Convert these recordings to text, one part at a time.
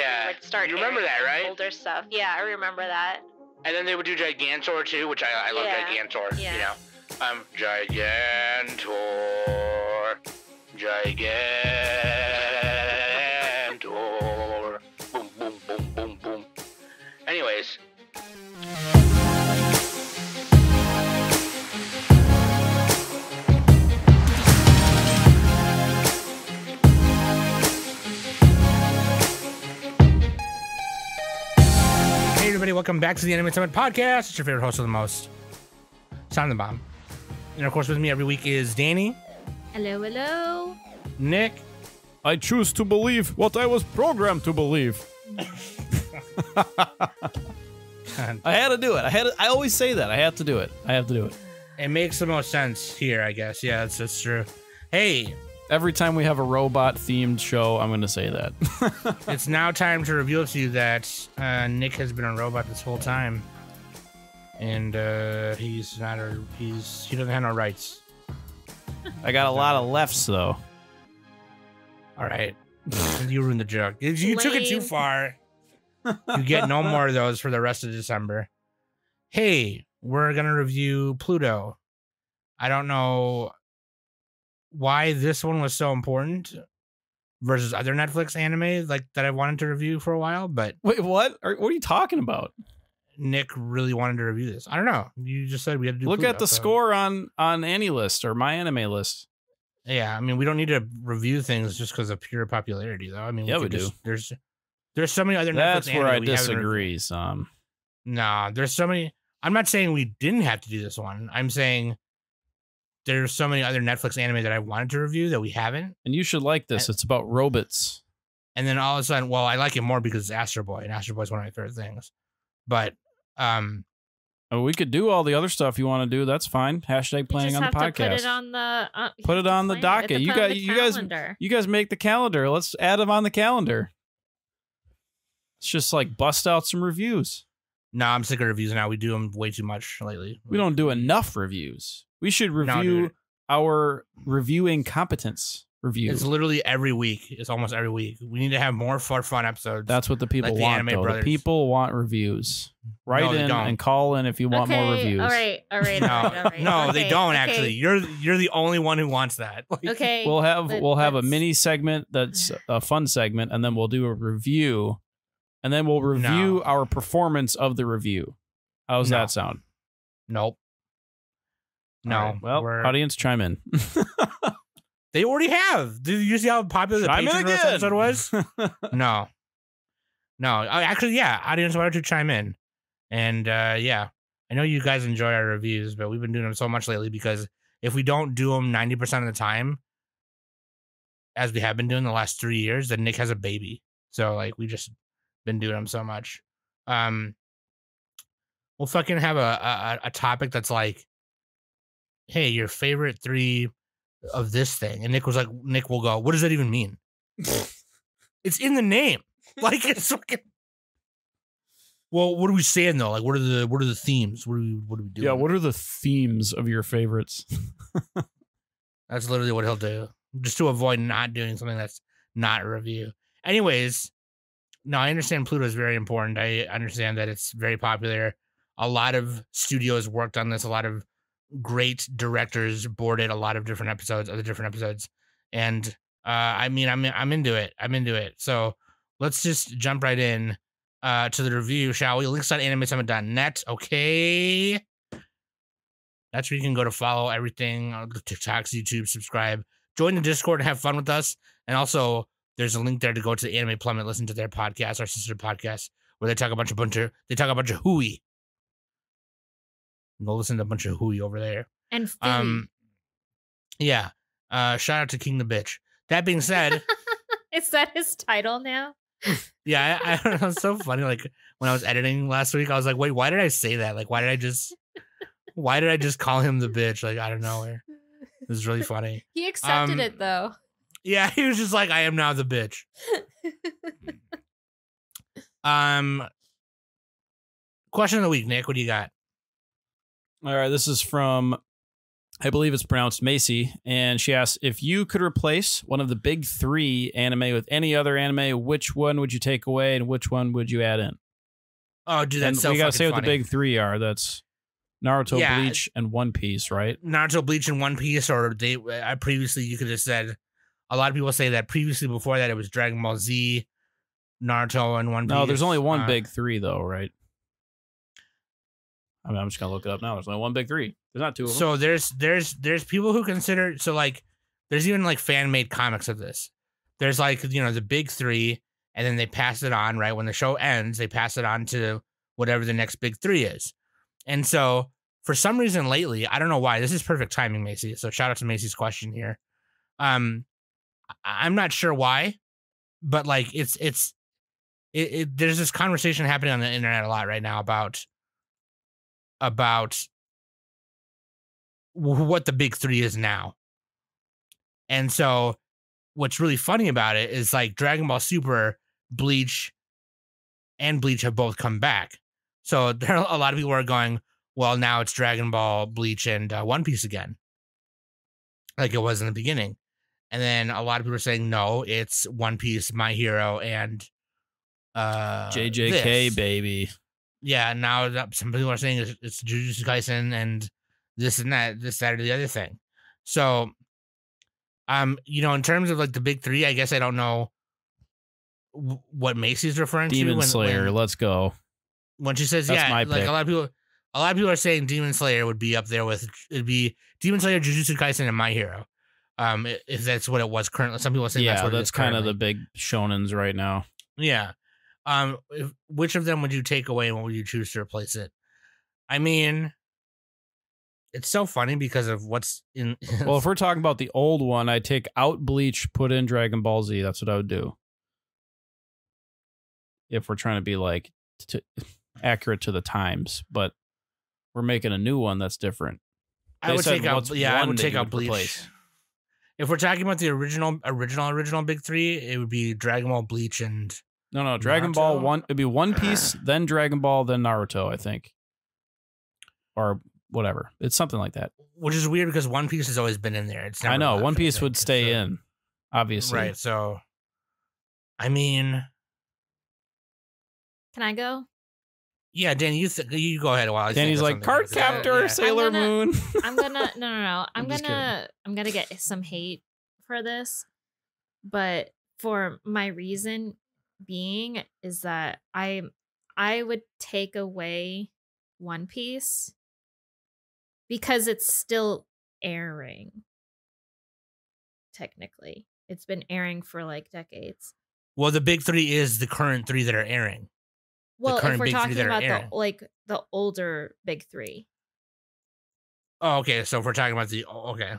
Yeah. Like start. You remember that, right? Older stuff. Yeah, I remember that. And then they would do Gigantor too, which I love Gigantor. Yeah. You know, Gigantor, Gigantor, boom, boom, boom, boom, boom. Anyways. Hey everybody, welcome back to the Anime Summit Podcast. It's your favorite host of the most, Sound the Bomb. And of course with me every week is Danny. Hello, hello. Nick. I choose to believe what I was programmed to believe. I had to do it. I always say that. I have to do it. It makes the most sense here, I guess. Yeah, that's true. Hey. Every time we have a robot-themed show, I'm going to say that. It's now time to reveal to you that Nick has been a robot this whole time. And he doesn't have no rights. I got a lot of lefts, though. All right. You ruined the joke. You took it too far. You get no more of those for the rest of December. Hey, we're going to review Pluto. I don't know why this one was so important versus other Netflix anime like that I wanted to review for a while, but wait, what? What are you talking about? Nick really wanted to review this. I don't know. You just said we had to do Look Pluto, at the score on AnyList or My Anime List. Yeah, I mean, we don't need to review things just because of pure popularity, though. I mean, yeah, we do. There's so many other. That's Netflix where I anime disagree. Some. Nah, there's so many. I'm not saying we didn't have to do this one. I'm saying there's so many other Netflix anime that I wanted to review that we haven't. And you should like this. It's about robots. And then all of a sudden, well, I like it more because it's Astro Boy, and Astro Boy is one of my favorite things. But we could do all the other stuff you want to do. That's fine. Hashtag playing on the podcast. Put it on the docket. You guys make the calendar. Let's add them on the calendar. It's just like bust out some reviews. No, I'm sick of reviews now. We do them way too much lately. We don't do enough reviews. We should review our reviewing competence review. It's literally every week. It's almost every week. We need to have more fun episodes. That's what the people want, though. The people want reviews. Write in and call in if you want more reviews. All right. No, they don't actually. You're the only one who wants that. Okay. We'll have a mini segment that's a fun segment, and then we'll do a review, and then we'll review our performance of the review. How's that sound? Nope. No. Right. Well, audience, chime in. They already have. Did you see how popular the Patreon roast episode was? No. Actually, yeah. Audience, why don't you chime in? And yeah, I know you guys enjoy our reviews, but we've been doing them so much lately because if we don't do them 90% of the time, as we have been doing the last 3 years, then Nick has a baby. So like we just been doing them so much. We'll fucking have a topic that's like, hey, your favorite 3 of this thing, and Nick will go, what does that even mean? It's in the name. Like it's fucking. Well, what are we saying though? Like, what are the themes? What are we doing? Yeah, what are the themes of your favorites? That's literally what he'll do, just to avoid not doing something that's not a review. Anyways, no, I understand Pluto is very important. I understand that it's very popular. A lot of studios worked on this. A lot of great directors boarded a lot of different episodes, and I mean, I'm into it. So let's just jump right in to the review, shall we? Links.animesummit.net. Okay, that's where you can go to follow everything on the TikToks, YouTube, subscribe, join the Discord, and have fun with us. And also, there's a link there to go to the Anime Plummet, listen to their podcast, our sister podcast, where they talk a bunch of hooey. Go listen to a bunch of hooey over there. And yeah. Shout out to King the Bitch. That being said, is that his title now? Yeah, I don't know. It's so funny. Like when I was editing last week, I was like, wait, why did I say that? Like, why did I just call him the bitch? Like, I don't know. It was really funny. He accepted it though. Yeah, he was just like, I am now the bitch. Question of the week, Nick. What do you got? All right, this is from I believe it's pronounced Macy, and she asks, if you could replace one of the big 3 anime with any other anime, which one would you take away and which one would you add in? Oh, dude, that's so we gotta say funny. what the big 3 are. That's Naruto, Bleach, and One Piece, right? Naruto, Bleach, and One Piece, or previously you could have said, a lot of people say that previously before that it was Dragon Ball Z, Naruto, and One Piece. No, there's only one big 3 though, right? I mean, I'm just gonna look it up now. There's only one big 3. There's not 2 of them. So there's people who consider, so like there's even like fan made comics of this. There's like, you know, the big 3, and then they pass it on, right? When the show ends, they pass it on to whatever the next big 3 is. And so for some reason lately, I don't know why, this is perfect timing, Macy. So shout out to Macy's question here. I'm not sure why, but like there's this conversation happening on the internet a lot right now about what the big 3 is now. And so what's really funny about it is like Dragon Ball Super, Bleach, and Bleach have both come back. So there are a lot of people are going, well, now it's Dragon Ball, Bleach, and One Piece again, like it was in the beginning. And then a lot of people are saying, no, it's One Piece, My Hero, and JJK, this. baby. Yeah, now some people are saying it's Jujutsu Kaisen and this and that, this, that, or the other thing. So, you know, in terms of like the big 3, I guess I don't know what Macy's referring Demon to. Slayer, let's go. When she says, That's yeah, my like pick. a lot of people are saying Demon Slayer would be up there with, it'd be Demon Slayer, Jujutsu Kaisen, and My Hero. If that's what it was currently. Some people are saying that's what it is kind of currently. the big shonens right now. Yeah. Which of them would you take away and what would you choose to replace it? I mean, it's so funny because of what's in. Well, if we're talking about the old one, I'd take out Bleach, put in Dragon Ball Z. That's what I would do. If we're trying to be like accurate to the times, but we're making a new one that's different. I would take out. Yeah, I would take out Bleach. Replace? If we're talking about the original big 3, it would be Dragon Ball, Bleach, and No, Dragon Naruto? Ball 1. It'd be One Piece, then Dragon Ball, then Naruto, I think, or whatever. It's something like that. Which is weird because One Piece has always been in there. It's never I know left, One Piece I think. would stay in, obviously. Right. So, I mean, Can I go? yeah, Danny, you go ahead while I Danny's think of like something. Card Captor, Yeah. Sailor Moon. I'm gonna no. I'm just gonna get some hate for this, but for my reason being is that I would take away One Piece because it's still airing. Technically, it's been airing for like decades. Well, the big 3 is the current 3 that are airing. Well, if current we're big 3 talking that are about airing. the older big 3, Oh, okay. So if we're talking about okay.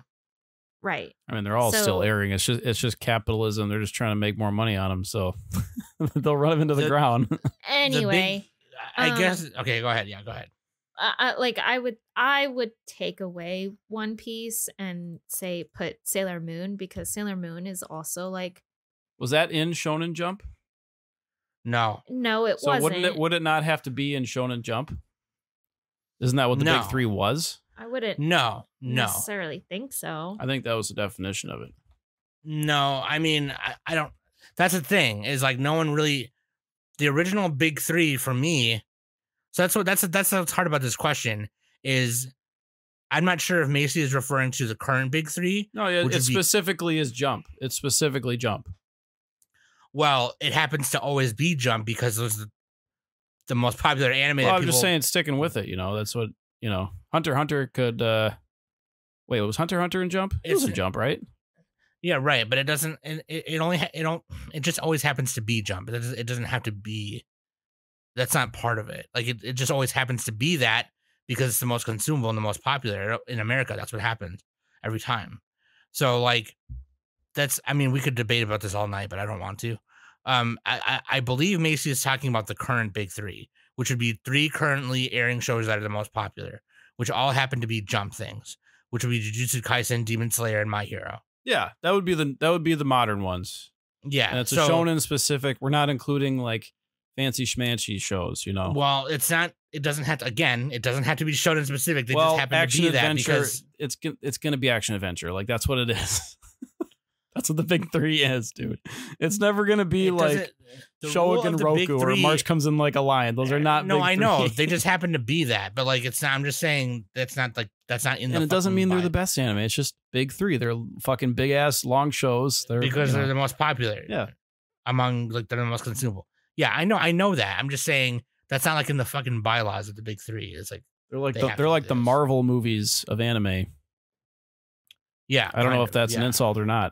right? I mean, they're all still So- airing. It's just capitalism. They're just trying to make more money on them, so they'll run them into the ground. Anyway, I guess. Okay, go ahead. Yeah, go ahead. I would take away One Piece and say put Sailor Moon because Sailor Moon is also like Was that in Shonen Jump? No. no, it So wasn't. would it not have to be in Shonen Jump? Isn't that what the No. big 3 was? I wouldn't No. necessarily think so. I think that was the definition of it. No. I mean, I don't. That's the thing is like no one really. The original big 3 for me. So that's what's hard about this question is. I'm not sure if Macy is referring to the current big 3. No, yeah, Which it would be- specifically is Jump. It's specifically Jump. Well, it happens to always be Jump because it was the most popular anime. Well, that I'm people, just saying, sticking with it. That's what Hunter x Hunter could. Wait, was Hunter x Hunter in Jump? It was a It's- Jump, right? Yeah, right. But it doesn't. It just always happens to be Jump. It doesn't have to be. That's not part of it. Like it just always happens to be that because it's the most consumable and the most popular in America. That's what happens every time. So like, I mean, we could debate about this all night, but I don't want to. I believe Macy is talking about the current big 3, which would be 3 currently airing shows that are the most popular, which all happen to be Jump things, which would be Jujutsu Kaisen, Demon Slayer, and My Hero. Yeah, that would be the modern ones. Yeah, And it's a shonen specific. We're not including like fancy schmancy shows, Well, it's not. It doesn't have to. Again, it doesn't have to be shonen specific. They well, just happen to action be that adventure. because it's gonna be action adventure. Like that's what it is. That's what the big three is, dude. It's never gonna be like Shogun Roku or March comes in like a lion. Those are not. No, big I three. know they just happen to be that, but like it's not. I'm just saying that's not in. And it doesn't mean they're the best anime. It's just big three. They're fucking big ass long shows. They're the most popular. Yeah, among like they're the most consumable. Yeah, I know that. I'm just saying that's not like in the fucking bylaws of the big three. It's like they're like the Marvel movies of anime. Yeah, I don't know if that's an insult or not.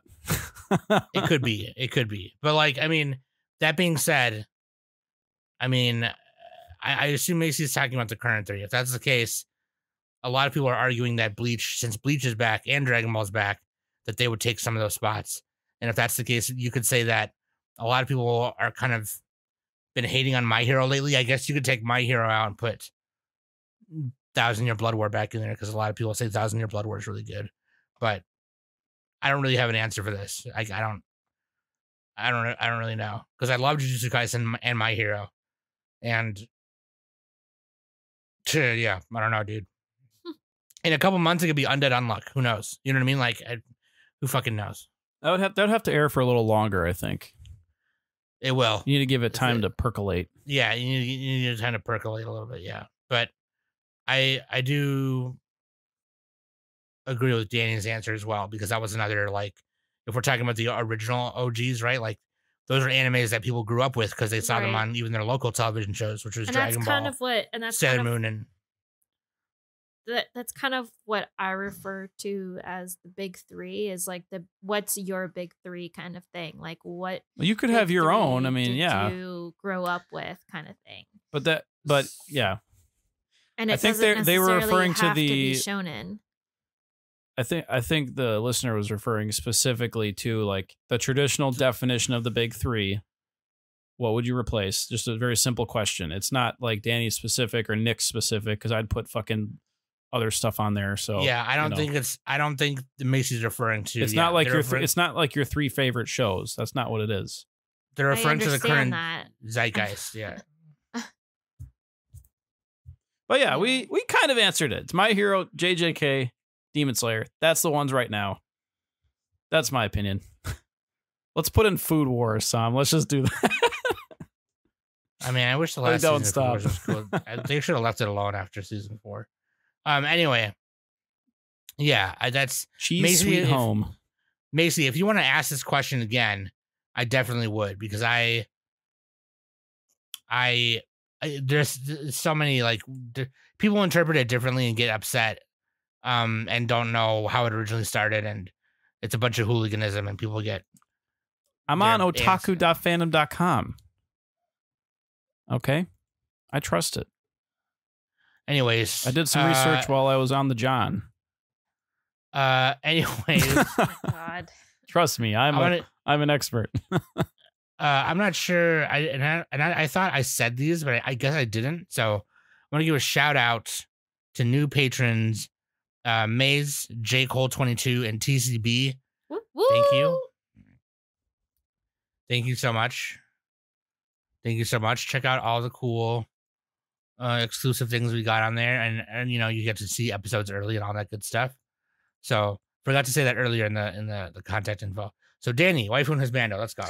It could be. But like, I mean, that being said, I mean, I assume Macy's talking about the current three. If that's the case, a lot of people are arguing that since Bleach is back and Dragon Ball's back, that they would take some of those spots. And if that's the case, you could say that a lot of people are kind of been hating on My Hero lately. I guess you could take My Hero out and put 1,000 Year Blood War back in there because a lot of people say 1,000 Year Blood War is really good. But I don't really have an answer for this. I don't really know because I love Jujutsu Kaisen and My Hero, and yeah, I don't know, dude. In a couple months, it could be Undead Unluck. Who knows? You know what I mean? Like, who fucking knows? That would have to air for a little longer. I think it will. You need to give it time to percolate. Yeah, you need time to percolate a little bit. Yeah, but I do agree with Danny's answer as well, because that was another, like, if we're talking about the original OGs, right? Like, those are animes that people grew up with because they saw them on even their local television shows, which was Dragon Ball, Sailor Moon, and that's kind of what I refer to as the big three, is like what's your big three kind of thing. Like, what you could have your own. I mean, you grow up with kind of thing. But yeah. And I think they were referring to the shonen. I think the listener was referring specifically to like the traditional definition of the big three. What would you replace? Just a very simple question. It's not like Danny specific or Nick specific, because I'd put fucking other stuff on there. So yeah, I don't think the Macy's referring to. It's not like it's not like your three favorite shows. That's not what it is. They're referring to the current zeitgeist. Yeah. But yeah, we kind of answered it. It's My Hero, JJK, Demon Slayer. That's the ones right now. That's my opinion. Let's put in Food Wars, Sam. Let's just do that. I mean, I wish the last season of Food Wars was cool. They should have left it alone after season 4. Anyway, yeah, that's Cheese Macy, Sweet Home. Macy, if you want to ask this question again, I definitely would, because I there's so many, like, people interpret it differently and get upset, and don't know how it originally started, and it's a bunch of hooliganism, and people get. I'm on otaku.fandom.com. Okay, I trust it. Anyways, I did some research while I was on the John. Anyways, oh my God, trust me, I'm an expert. I'm not sure. I thought I said these, but I guess I didn't. So I want to give a shout out to new patrons, Maze, J Cole 22, and TCB. Woo-woo. Thank you. Thank you so much. Thank you so much. Check out all the cool exclusive things we got on there, and you know, you get to see episodes early and all that good stuff. So forgot to say that earlier in the contact info. So Danny, waifu and husbando, let's go.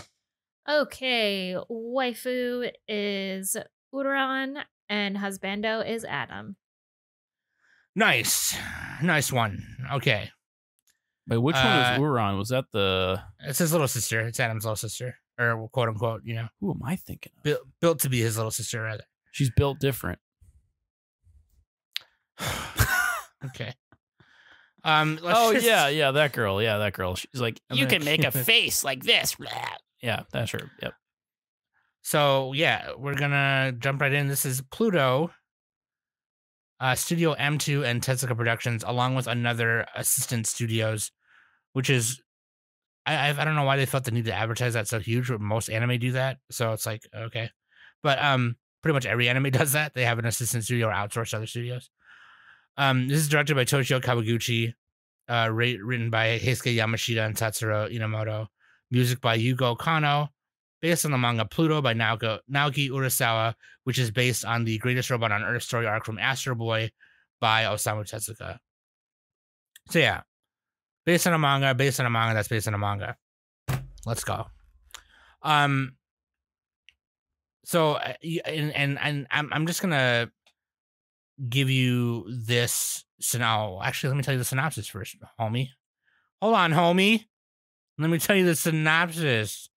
Okay, waifu is Uran and husbando is Adam. Nice one. Okay. Wait, which one is Uran? Was that the? It's his little sister. It's Adam's little sister, or quote unquote. You know, who am I thinking of? Built to be his little sister, rather. She's built different. Okay. Yeah, that girl. Yeah, that girl. She's like, you can make a face like this. Yeah, that's her. Yep. So yeah, we're gonna jump right in. This is Pluto, Studio M2 and Tezuka Productions, along with another assistant studios, which is I don't know why they felt the need to advertise that so huge. But most anime do that, so it's like okay, but pretty much every anime does that. They have an assistant studio or outsource other studios. This is directed by Toshio Kawaguchi, written by Heisuke Yamashita and Tatsuro Inamoto, music by Yugo Kano, based on the manga Pluto by Naoki Urasawa, which is based on the Greatest Robot on Earth story arc from Astro Boy by Osamu Tezuka. So yeah, based on a manga, that's based on a manga. Let's go. So I'm just gonna give you this. So now, actually, let me tell you the synopsis first, homie. Hold on, homie. Let me tell you the synopsis.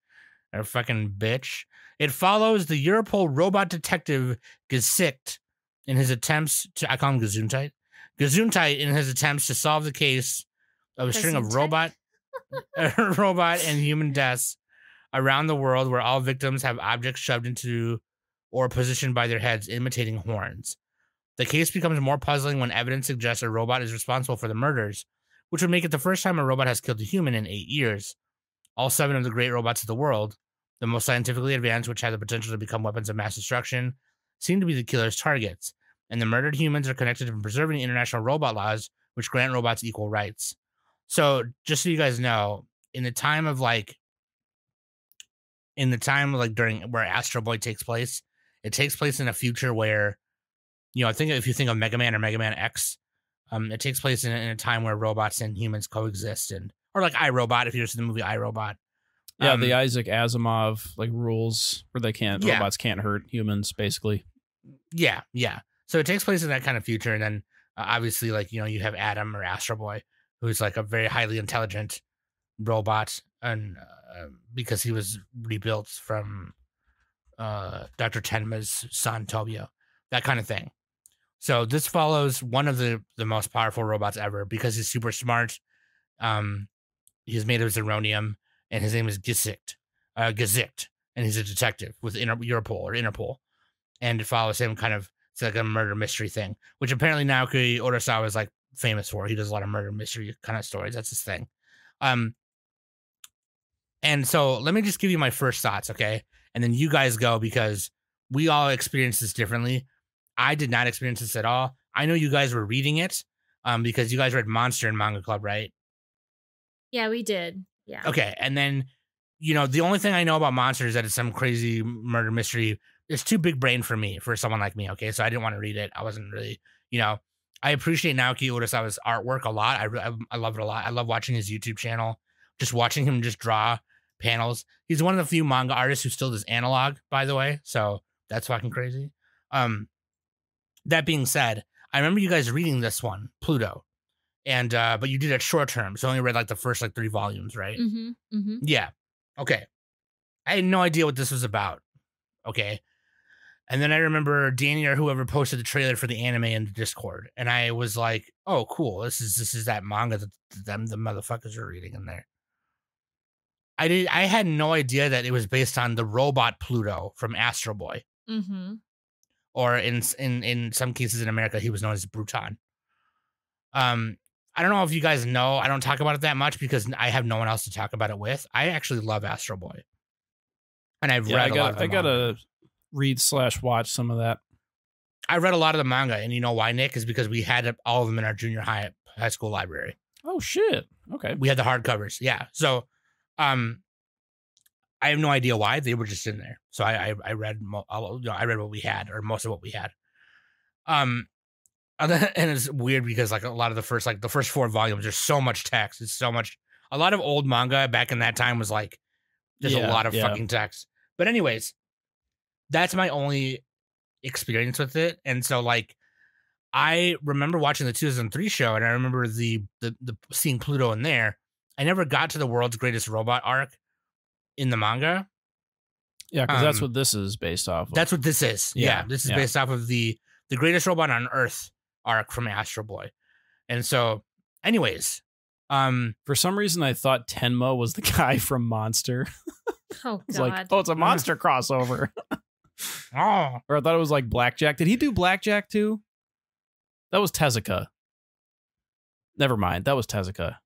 Or fucking bitch. It follows the Europol robot detective Geshict in his attempts to, I call him Gesundheit. Gesundheit in his attempts to solve the case of a string of robot and human deaths around the world where all victims have objects shoved into or positioned by their heads, imitating horns. The case becomes more puzzling when evidence suggests a robot is responsible for the murders, which would make it the first time a robot has killed a human in 8 years. All 7 of the great robots of the world, the most scientifically advanced, which have the potential to become weapons of mass destruction, seem to be the killer's targets, and the murdered humans are connected to preserving the international robot laws, which grant robots equal rights. So, just so you guys know, in the time of during where Astro Boy takes place, it takes place in a future where, I think if you think of Mega Man or Mega Man X, it takes place in a time where robots and humans coexist, or like iRobot, if you're in the movie iRobot. Yeah, the Isaac Asimov rules where robots can't hurt humans, basically. Yeah. So it takes place in that kind of future, and then obviously, you have Adam or Astro Boy, who's like a very highly intelligent robot, and because he was rebuilt from Dr. Tenma's son Tobio, that kind of thing. So this follows one of the most powerful robots ever because he's super smart. He's made of zirconium, and his name is Geshict, and he's a detective with Interpol, and it follows him it's like a murder mystery thing, which apparently Naoki Urasawa is like famous for. He does a lot of murder mystery kind of stories. That's his thing. And so let me just give you my first thoughts, okay? And then you guys go, because we all experience this differently. I did not experience this at all. I know you guys were reading it because you guys read Monster in Manga Club, right? Yeah, we did. Yeah. Okay. And then, the only thing I know about Monster is that it's some crazy murder mystery. It's too big brain for someone like me, okay? So I didn't want to read it. I wasn't really, I appreciate Naoki Urasawa's artwork a lot. I love it a lot. I love watching his YouTube channel, just watching him just draw panels. He's one of the few manga artists who still does analog, by the way. So that's fucking crazy. That being said, I remember you guys reading this one, Pluto, and but you did it short term, so only read the first 3 volumes, right? Mm-hmm. Mm-hmm. Yeah. Okay. I had no idea what this was about. Okay. And then I remember Danny or whoever posted the trailer for the anime in the Discord, and I was like, "Oh, cool! This is that manga that the motherfuckers are reading in there." I had no idea that it was based on the robot Pluto from Astro Boy. Mm-hmm. Or in some cases in America, he was known as Bruton. I don't know if you guys know. I don't talk about it that much because I have no one else to talk about it with. I actually love Astro Boy, and I've read a lot of the manga. I gotta read/watch some of that. I read a lot of the manga, and you know why, Nick? Is because we had all of them in our junior high school library. Oh shit! Okay, we had the hardcovers. Yeah, so I have no idea why. They were just in there. So I read I read what we had, or most of what we had. And it's weird because a lot of the first 4 volumes, there's so much text. It's so much. A lot of old manga back in that time was just a lot of fucking text. But anyways, that's my only experience with it. And so I remember watching the 2003 show, and I remember the seeing Pluto in there. I never got to the world's greatest robot arc in the manga. Yeah, because that's what this is based off of. That's what this is. Yeah, this is based off of the greatest robot on Earth arc from Astro Boy. And so, anyways, for some reason I thought Tenma was the guy from Monster. Oh It's God. it's a Monster crossover. Oh. Or I thought it was Blackjack. Did he do Blackjack too? That was Tezuka. Never mind. That was Tezuka.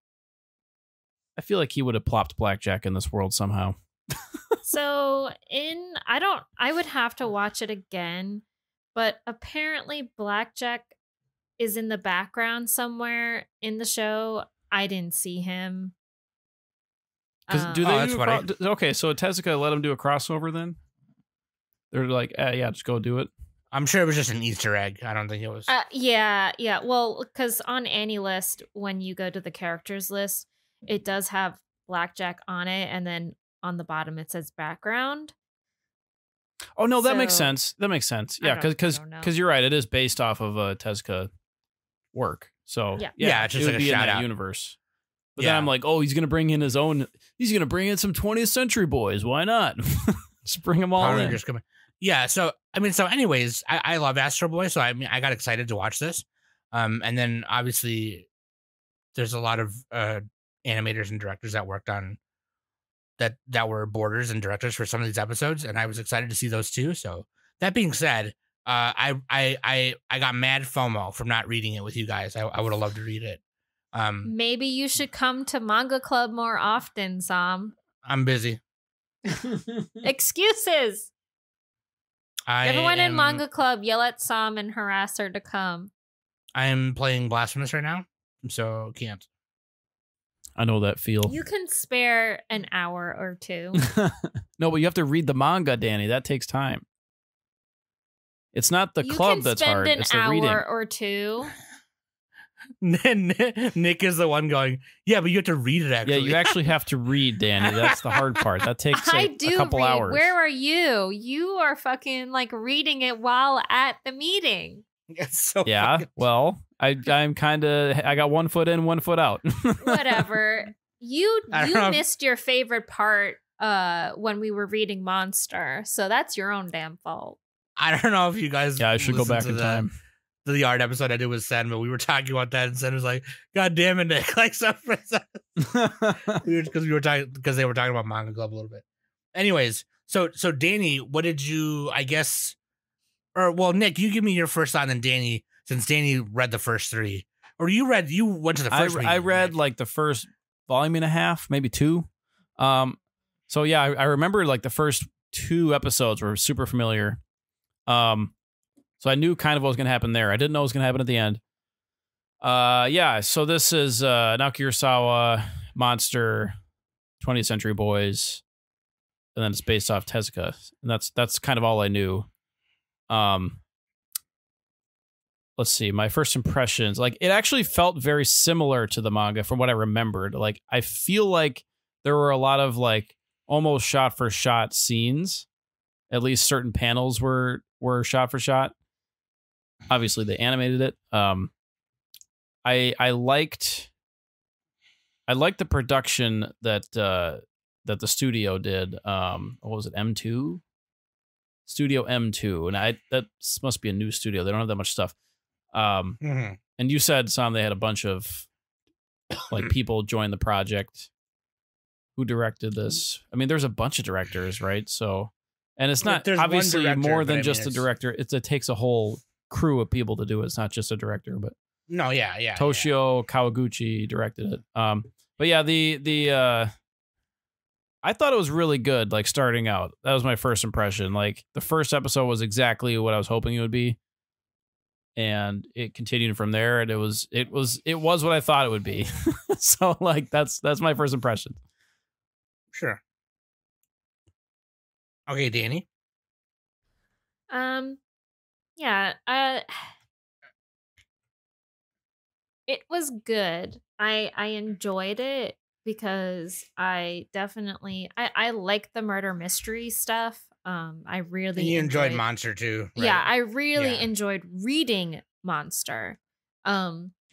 I feel like he would have plopped Blackjack in this world somehow. So I would have to watch it again, but apparently Blackjack is in the background somewhere in the show. I didn't see him. Okay, so Tezuka let him do a crossover then? They're like, yeah, just go do it. I'm sure it was just an Easter egg. I don't think it was. Yeah. Well, because on any list, when you go to the characters list, it does have Blackjack on it, and then on the bottom it says background. Oh no, that makes sense. That makes sense. Yeah, because you're right. It is based off of a Tezuka work. So yeah, it's just it would like be a in shout that out universe. But then I'm like, oh, he's gonna bring in his own. He's gonna bring in some 20th Century Boys. Why not? Just bring them all in. Yeah. So anyways, I love Astro Boy. So I got excited to watch this. And then obviously, there's a lot of animators and directors that worked on that were borders and directors for some of these episodes, and I was excited to see those too. So that being said, I got mad FOMO from not reading it with you guys. I would have loved to read it. Maybe you should come to Manga Club more often, Sam. I'm busy. Excuses. Everyone in Manga Club, yell at Sam and harass her to come. I am playing Blasphemous right now, so can't. I know that feel. You can spare an hour or two. No, but you have to read the manga, Danny. That takes time. It's not the club that's hard. It's the reading. You can spend an hour or two. Nick is the one going, yeah, but you have to read it, actually. Yeah, you actually have to read, Danny. That's the hard part. That takes a couple hours. Where are you? You are fucking like reading it while at the meeting. It's so well, I'm kind of, I got 1 foot in, 1 foot out. Whatever. You missed your favorite part when we were reading Monster, so that's your own damn fault. I don't know if you guys. Yeah, I should go back in time. The art episode I did with Sen, but we were talking about that, and Sen was like, "God damn it, Nick!" Like so, because they were talking about Manga Club a little bit. Anyways, so Danny, what did you? I guess, Nick, you give me your first thought, and then Danny, since Danny read the first 3, or you went to the first. I read like the first volume and a half, maybe 2. So yeah, I remember like the first 2 episodes were super familiar. So I knew kind of what was going to happen there. I didn't know what was going to happen at the end. So this is Naoki Urasawa, Monster, 20th Century Boys, and then it's based off Tezuka. And that's kind of all I knew. Let's see, my first impressions. Like, it actually felt very similar to the manga from what I remembered. Like, I feel like there were a lot of like almost shot for shot scenes. At least certain panels were shot for shot. Obviously, they animated it. I liked the production that the studio did. What was it? M2? Studio M2, and that must be a new studio. They don't have that much stuff. And you said, Sam, they had a bunch of like people join the project. Who directed this? I mean, there's a bunch of directors, right? So, and it's not obviously more than just a director. It takes a whole crew of people to do it. It's not just a director, but Toshio Kawaguchi directed it. But yeah, the I thought it was really good. Like, starting out, that was my first impression. Like, the first episode was exactly what I was hoping it would be, and it continued from there. And it was what I thought it would be. So like that's my first impression. Sure. Okay, Danny. Yeah. It was good. I enjoyed it because I definitely I like the murder mystery stuff. I really and you enjoyed Monster too. Right? Yeah, I really enjoyed reading Monster.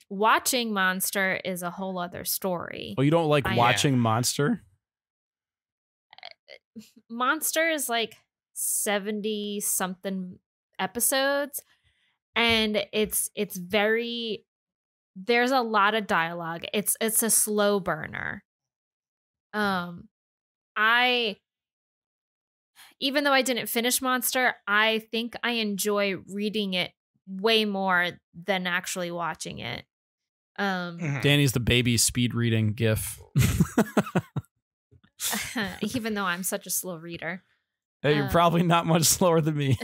Watching Monster is a whole other story. Oh, you don't like watching Monster? Monster is like 70 something episodes, and it's very, there's a lot of dialogue. It's a slow burner. Even though I didn't finish Monster, I think I enjoy reading it way more than actually watching it. Danny's the baby speed reading gif. Even though I'm such a slow reader. Hey, you're probably not much slower than me.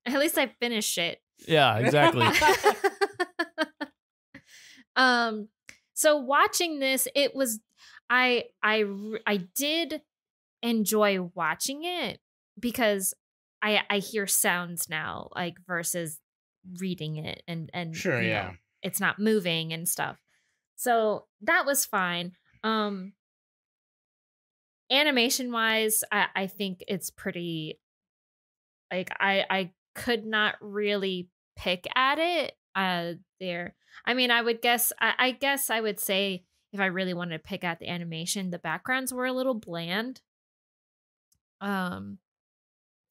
At least I finished it. Yeah, exactly. So watching this, it was I did enjoy watching it because I hear sounds now, like versus reading it and Sure, you yeah. know, it's not moving and stuff. So that was fine. Animation wise, I think it's pretty like I could not really pick at it there. I mean, I guess I would say if I really wanted to pick at the animation, the backgrounds were a little bland.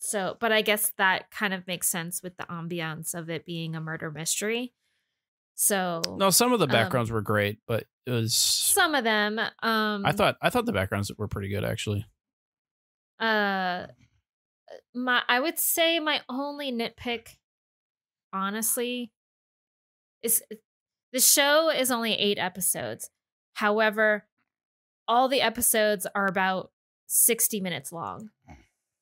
So but I guess that kind of makes sense with the ambiance of it being a murder mystery. So No, some of the backgrounds were great, but it was some of them I thought the backgrounds were pretty good actually. I would say my only nitpick, honestly, is the show is only 8 episodes. However, all the episodes are about 60 minutes long.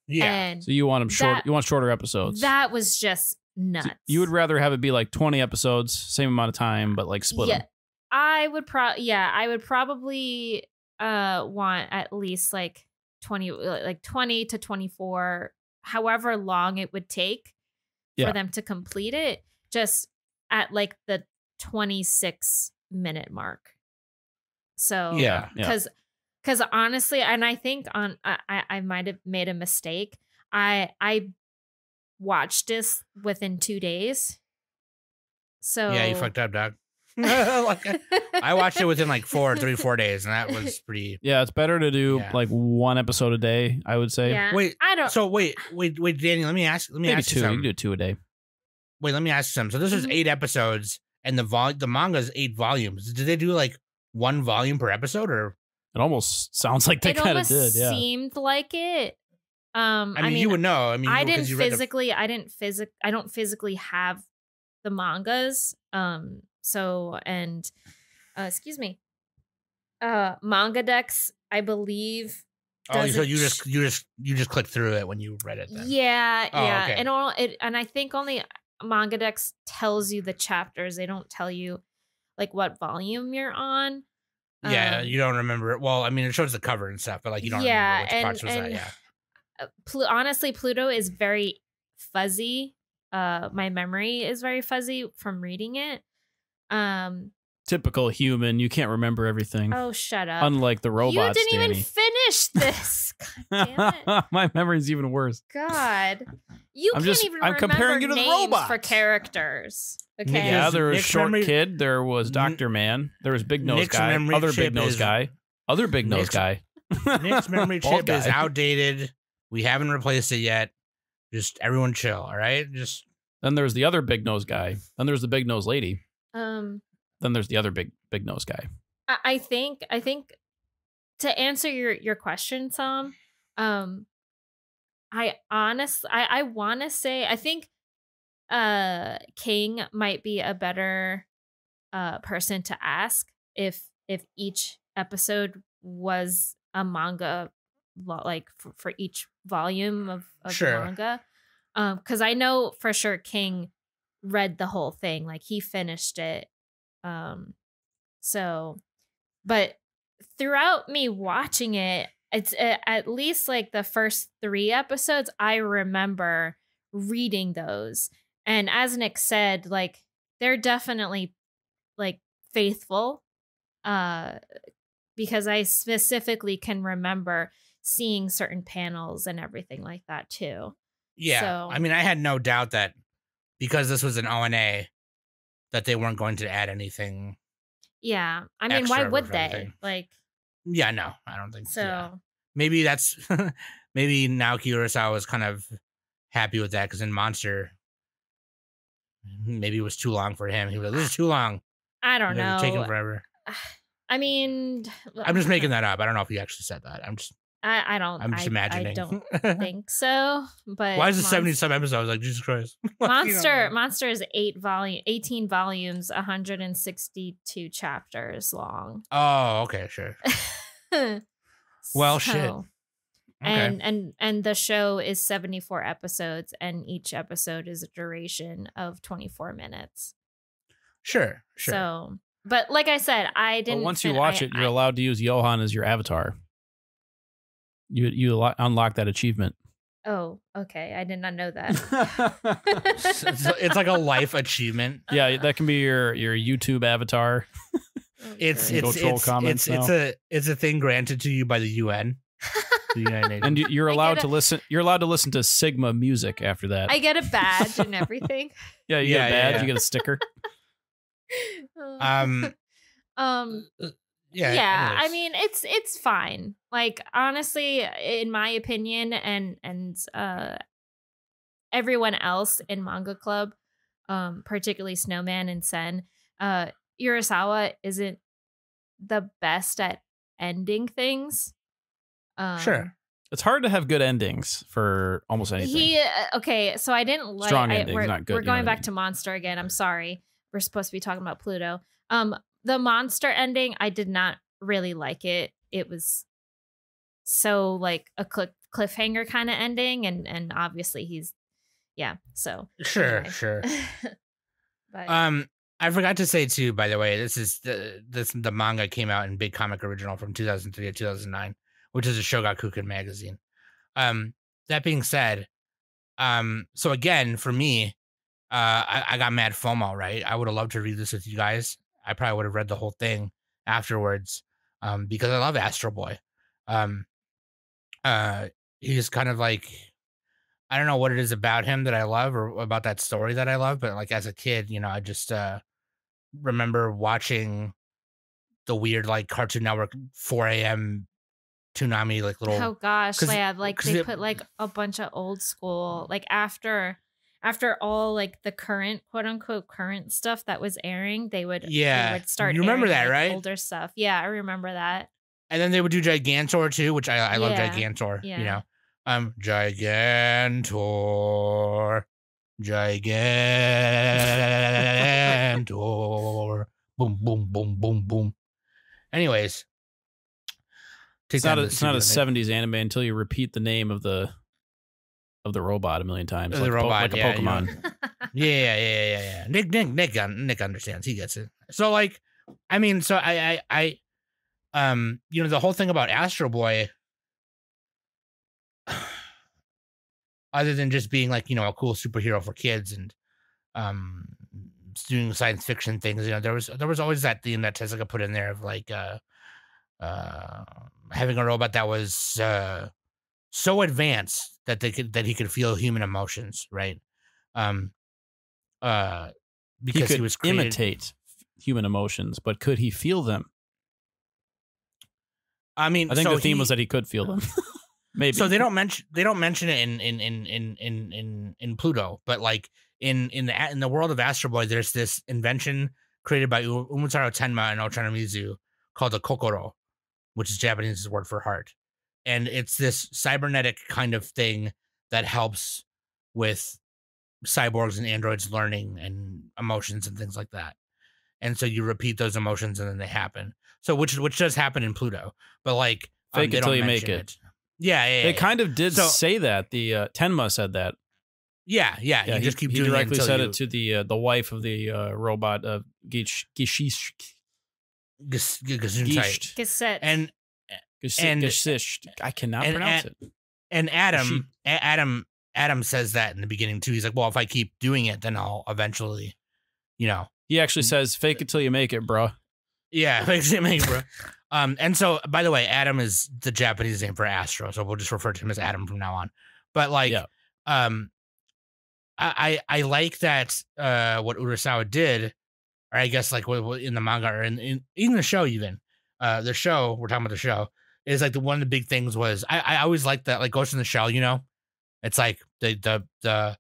Yeah. And so you want them short. You want shorter episodes. That was just nuts. So you would rather have it be like 20 episodes, same amount of time, but like split them. I would probably want at least like 20 to 24, however long it would take for them to complete it, just at like the 26-minute mark. So because honestly, and I think I might have made a mistake. I watched this within 2 days. So yeah, you fucked up, dog. I watched it within like 4 days, and that was pretty. Yeah, it's better to do like 1 episode a day, I would say. Yeah. Wait, I don't. So wait, Danny. Let me ask. Maybe ask 2. you You something. can do 2 a day. Wait, let me ask you something. So this is 8 episodes, and the manga is 8 volumes. Did they do like 1 volume per episode, or? It almost sounds like they kind of did. Yeah, seemed like it. I mean, you would know. I mean, I don't physically have the mangas. So and excuse me. Manga Dex, I believe. Oh, so you just clicked through it when you read it then. Yeah, yeah. Okay. And I think only Manga Dex tells you the chapters. They don't tell you like what volume you're on. Yeah, you don't remember it. Well, I mean, it shows the cover and stuff, but like you don't remember which parts was that. Yeah. Honestly, Pluto is very fuzzy. My memory is very fuzzy from reading it. Typical human. You can't remember everything. Oh, shut up. Unlike the robots, you didn't Danny. even finish this. God damn it. My memory's even worse. God. I'm comparing you to the robots for characters. Okay. Yeah, there was Nick's Short Kid. There was Dr. Man. There was Big Nose Nick's Guy. memory Other chip Big Nose is- Guy. Other Big Nose Guy. Nick's memory Bald chip is guy. outdated. We haven't replaced it yet. Just everyone chill, all right? Just Then there's the other Big Nose Guy. Then there's the Big Nose Lady. Then there's the other big nose guy. I think to answer your question, Sam, I want to say I think King might be a better person to ask if each episode was a manga, like for each volume of Sure. the manga, because I know for sure King read the whole thing, like he finished it. So, but throughout me watching it, it's at least like the first 3 episodes, I remember reading those. And as Nick said, like they're definitely like faithful, because I specifically can remember seeing certain panels and everything like that too. yeah. So, I mean, I had no doubt that because this was an ONA, that they weren't going to add anything. yeah. I mean, why extra would for they? everything. Like, Yeah, no, I don't think so. yeah. Maybe that's maybe Naoki Urasawa was kind of happy with that because in Monster, maybe it was too long for him. He was like, "This is too long." I don't know. Taking forever. I mean, I'm just making that up. I don't know if he actually said that. I don't. I'm just imagining. I don't think so. But Why is it 70-some episodes? Like Jesus Christ. Monster is 18 volumes, 162 chapters long. Oh, okay, sure. Well, shit. Okay. And the show is 74 episodes, and each episode is a duration of 24 minutes. Sure. So, but like I said, I didn't. But once you watch it, you're allowed to use Johan as your avatar. You unlock that achievement. Oh, okay. I did not know that. It's like a life achievement. Yeah, that can be your YouTube avatar. It's a thing granted to you by the UN. The United Nations. And you're allowed to listen. You're allowed to listen to Sigma music after that. I get a badge and everything. Yeah, you get a badge. You get a sticker. Yeah. I mean, it's fine. Like, honestly, in my opinion, and everyone else in Manga Club, particularly Snowman and Sen, Urasawa isn't the best at ending things. Sure. It's hard to have good endings for almost anything. Okay, so I didn't like strong endings, not good. We're going back to Monster again. I'm sorry. We're supposed to be talking about Pluto. The Monster ending, I did not really like it. It was so like a cliffhanger kind of ending, and obviously he's so sure. anyway. Sure. But, I forgot to say too, by the way, this is the manga came out in Big Comic Original from 2003 to 2009, which is a Shogakukan magazine. That being said, so again, for me, I got mad FOMO, right? I would have loved to read this with you guys. I probably would have read the whole thing afterwards, because I love Astro Boy. He's kind of like, I don't know what it is about him that I love or about that story that I love, but like as a kid, I just remember watching the weird like Cartoon Network 4 a.m. Toonami like little. Oh gosh, they put like a bunch of old school, like after all like the current quote unquote current stuff that was airing, they would start. You remember airing, that, like, right? Older stuff. Yeah, I remember that. And then they would do Gigantor too, which I love Gigantor. Yeah. Gigantor. Boom, boom, boom, boom, boom. Anyways. It's not a 70s anime until you repeat the name of the robot a million times. The robot, like a Pokemon. Yeah. Nick understands. He gets it. So like, I mean, so I the whole thing about Astro Boy, other than just being like, a cool superhero for kids and doing science fiction things, there was always that theme that Tezuka put in there of like having a robot that was so advanced that he could feel human emotions, right? Because he was imitate human emotions, but could he feel them? I mean, I think the theme was that he could feel them. Maybe. So they don't mention it in Pluto, but like in the world of Astro Boy, there's this invention created by Umutaro Tenma and Ochanomizu called the kokoro, which is Japanese word for heart. And it's this cybernetic kind of thing that helps with cyborgs and androids learning and emotions and things like that. And so you repeat those emotions and then they happen. So which does happen in Pluto, but like fake it till you make it. Yeah. They kind of did say that. The Tenma said that. Yeah. You just keep doing it. He directly said it to the wife of the robot Geshict. Geshict. And Geshict. I cannot pronounce it. And Adam says that in the beginning too. He's like, well, if I keep doing it, then I'll eventually, He actually says, "Fake it till you make it, bro." Yeah, fake it till you make it, bro. And so, by the way, Adam is the Japanese name for Astro, so we'll just refer to him as Adam from now on. But like, I like that what Urasawa did, or I guess like what in the manga or in the show even. The show, we're talking about the show, is like one of the big things was I always like that, like Ghost in the Shell, it's like the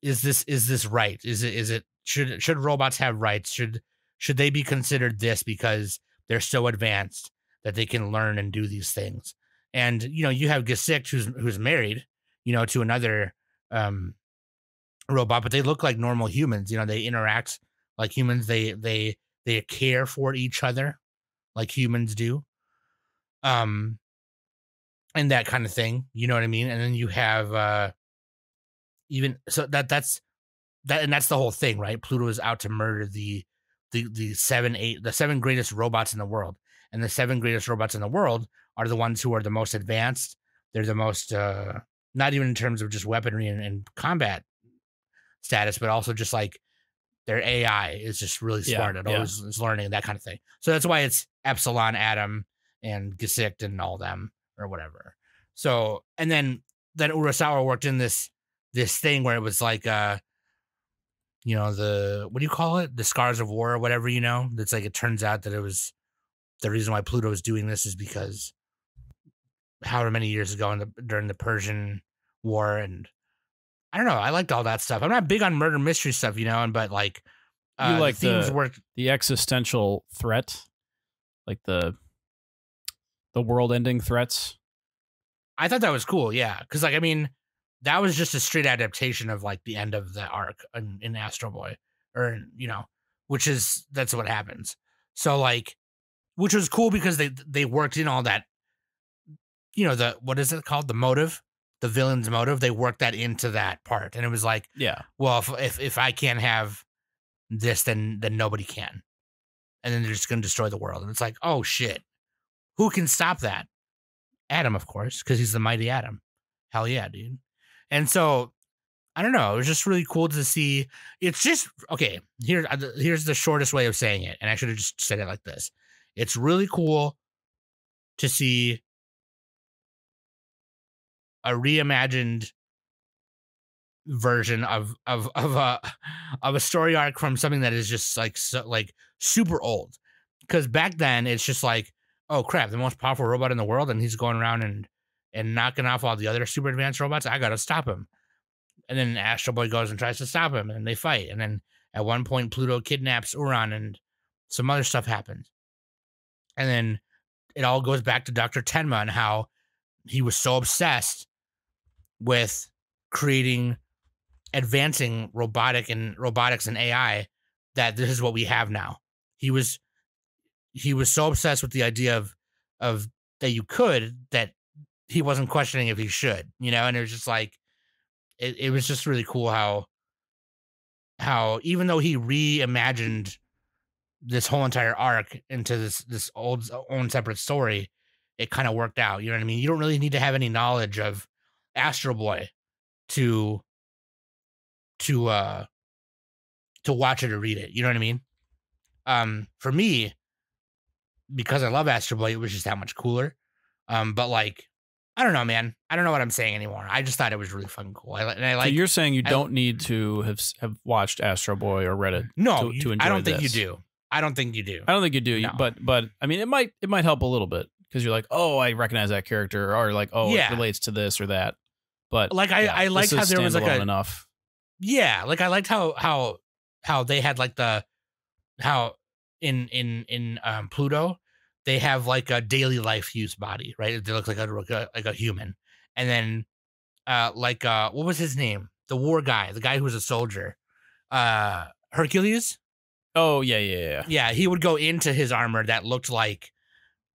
is this right? Is it should robots have rights? Should they be considered this because they're so advanced that they can learn and do these things? And you have Geshict who's married, to another robot, but they look like normal humans. They interact like humans. They care for each other like humans do. And that kind of thing, you know what I mean? And then you have even so that's the whole thing, right? Pluto is out to murder the 7 greatest robots in the world. And the 7 greatest robots in the world are the ones who are the most advanced. They're the most not even in terms of just weaponry and combat status, but also just like their AI is just really smart. It always is learning that kind of thing. So that's why it's Epsilon, Atom, and Geshict and all them or whatever. So, and then Urasawa worked in this thing where it was like, what do you call it? The Scars of War or whatever, that's like, it turns out that it was the reason why Pluto is doing this is because however many years ago during the Persian War. And I don't know. I liked all that stuff. I'm not big on murder mystery stuff, but like, you like the existential threat, like the world ending threats. I thought that was cool. Yeah. Cause like, I mean, that was just a straight adaptation of like the end of the arc in Astro Boy or, that's what happens. So like, which was cool because they worked in all that, what is it called? The motive, the villain's motive. They worked that into that part. And it was like, well, if I can't have this, then nobody can. And then they're just going to destroy the world. And it's like, oh shit, who can stop that? Atom, of course, because he's the mighty Atom. Hell yeah, dude. And so, I don't know. It was just really cool to see. It's just, okay, here's the shortest way of saying it. And I should have just said it like this. It's really cool to see a reimagined version of a story arc from something that is just like super old. Because back then it's just like, oh crap, the most powerful robot in the world, and he's going around and knocking off all the other super advanced robots. I gotta stop him. And then Astro Boy goes and tries to stop him, and they fight. And then at one point Pluto kidnaps Uran, and some other stuff happens. And then it all goes back to Dr. Tenma and how he was so obsessed with advancing robotics and AI that this is what we have now. He was so obsessed with the idea of that you could, that he wasn't questioning if he should, and it was just like, it was just really cool how even though he reimagined this whole entire arc into this own separate story, it kind of worked out. You know what I mean? You don't really need to have any knowledge of Astro Boy to watch it or read it. You know what I mean? For me, because I love Astro Boy, it was just that much cooler. But like, I don't know, man. I don't know what I'm saying anymore. I just thought it was really fucking cool. So you're saying you don't need to have watched Astro Boy or read it? No, to enjoy I don't think this. you do. I don't think you do. I don't think you do. No. But I mean, it might help a little bit because you're like, oh, I recognize that character, or like, oh, it relates to this or that. But like, I liked how there was like enough. Yeah, like I liked how they had like how in Pluto they have like a daily life use body, right? They look like a human, and then what was his name? The war guy, the guy who was a soldier, Hercules. Oh yeah. Yeah, he would go into his armor that looked like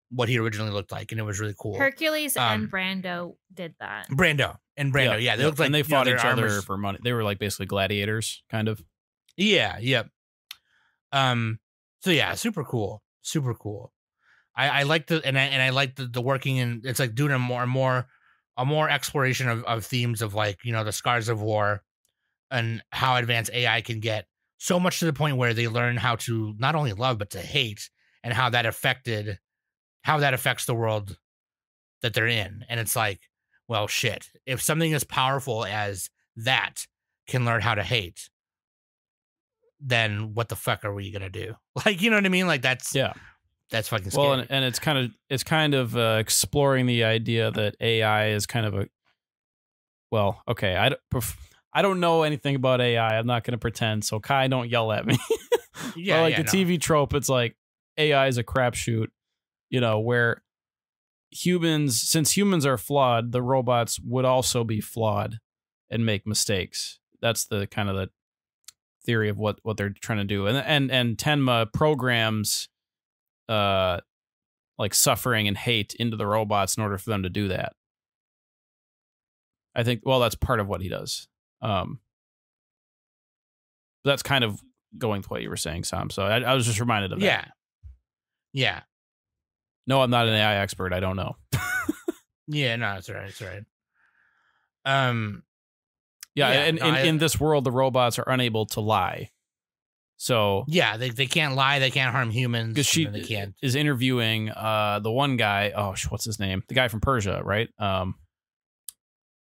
what he originally looked like, and it was really cool. Hercules and Brando did that. Brando, yeah, they looked like, and they fought each other armors for money. They were like basically gladiators, kind of. Yeah. So yeah, super cool. I like I like the working, and it's like doing a more exploration of themes of like, the Scars of War and how advanced AI can get, so much to the point where they learn how to not only love but to hate, and how that affects the world that they're in. And it's like, well, shit, if something as powerful as that can learn how to hate, then what the fuck are we gonna do? Like, you know what I mean? Like that's fucking scary. Well, and it's kind of exploring the idea that AI is kind of a, well, okay, I don't know anything about AI. I'm not going to pretend. So Kai, don't yell at me. Yeah, TV trope, it's like AI is a crapshoot, where since humans are flawed, the robots would also be flawed and make mistakes. That's the kind of the theory of what they're trying to do. And Tenma programs like suffering and hate into the robots in order for them to do that. I think, well, that's part of what he does. That's kind of going to what you were saying, Sam. So I was just reminded of that. Yeah. No, I'm not an AI expert. I don't know. Yeah, no, that's right. In this world, the robots are unable to lie. So yeah, they can't lie. They can't harm humans. Because she can't. is interviewing the one guy. Oh, what's his name? The guy from Persia, right?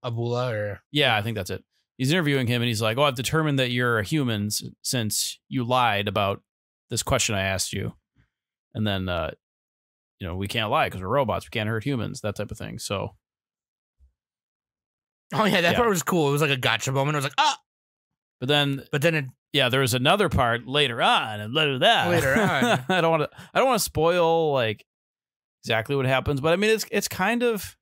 Abula or yeah, I think that's it. He's interviewing him, and he's like, "Oh, I've determined that you're a human since you lied about this question I asked you." And then, we can't lie because we're robots. We can't hurt humans. That type of thing. So. Oh yeah, that part was cool. It was like a gotcha moment. It was like, ah. But then there was another part later on, and later on. I don't want to spoil like exactly what happens, but I mean it's kind of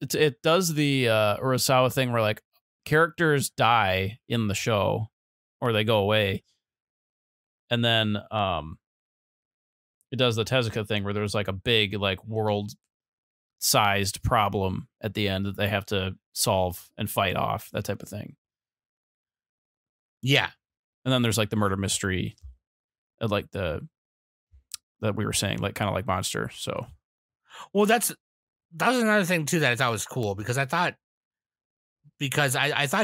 it does the Urasawa thing where like characters die in the show or they go away, and then it does the Tezuka thing where there's like a big like world-sized problem at the end that they have to solve and fight off, that type of thing. Yeah. And then there's like the murder mystery, like that we were saying, like kind of like Monster. So, well, that was another thing too that I thought was cool because I thought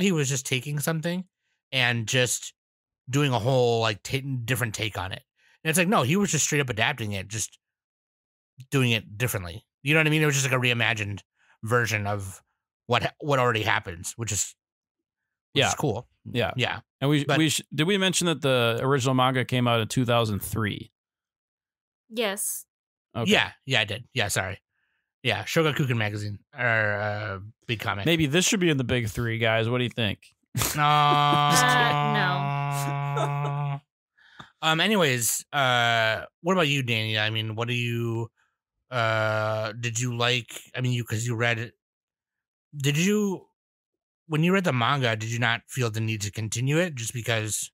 he was just taking something and just doing a whole like different take on it. And it's like, no, he was just straight up adapting it, just doing it differently. You know what I mean? It was just like a reimagined version of what already happens, which is cool. Yeah. Yeah. And did we mention that the original manga came out in 2003? Yes. Okay. Yeah, I did. Yeah, sorry. Yeah, Shogakukan magazine or big comic. Maybe this should be in the big three, guys. What do you think? No. Anyways, what about you, Danny? I mean, what do you did you like? I mean, because you read it. Did you, when you read the manga, did you not feel the need to continue it just because?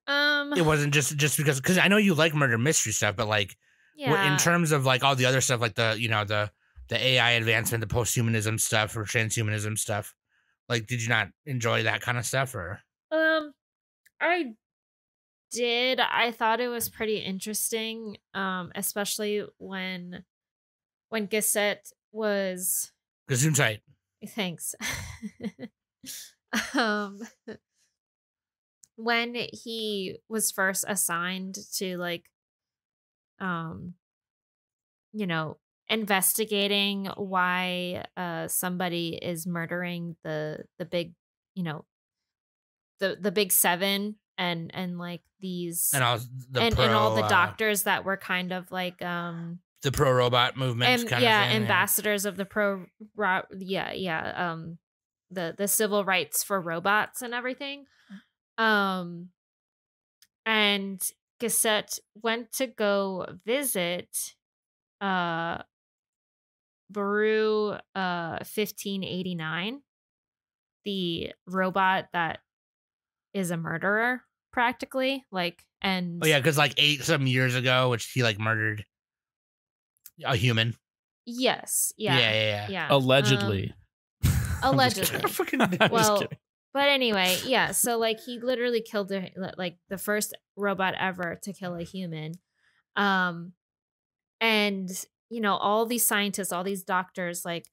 It wasn't just because I know you like murder mystery stuff, but like, in terms of like all the other stuff, like the AI advancement, the posthumanism stuff or transhumanism stuff, like, did you not enjoy that kind of stuff or? I did. I thought it was pretty interesting, especially when Geshict was. Gesundheit. Thanks. When he was first assigned to like, investigating why somebody is murdering the big, the big seven and like these and all the doctors that were kind of like the pro robot movement kind of thing, ambassadors of the the civil rights for robots and everything. And Geshict went to go visit Baru 1589, the robot that is a murderer practically, like, and because like 8 some years ago, which he like murdered a human. Yes. Yeah. Allegedly. Well, but anyway, yeah. So like he literally killed like the first robot ever to kill a human. And all these scientists, all these doctors like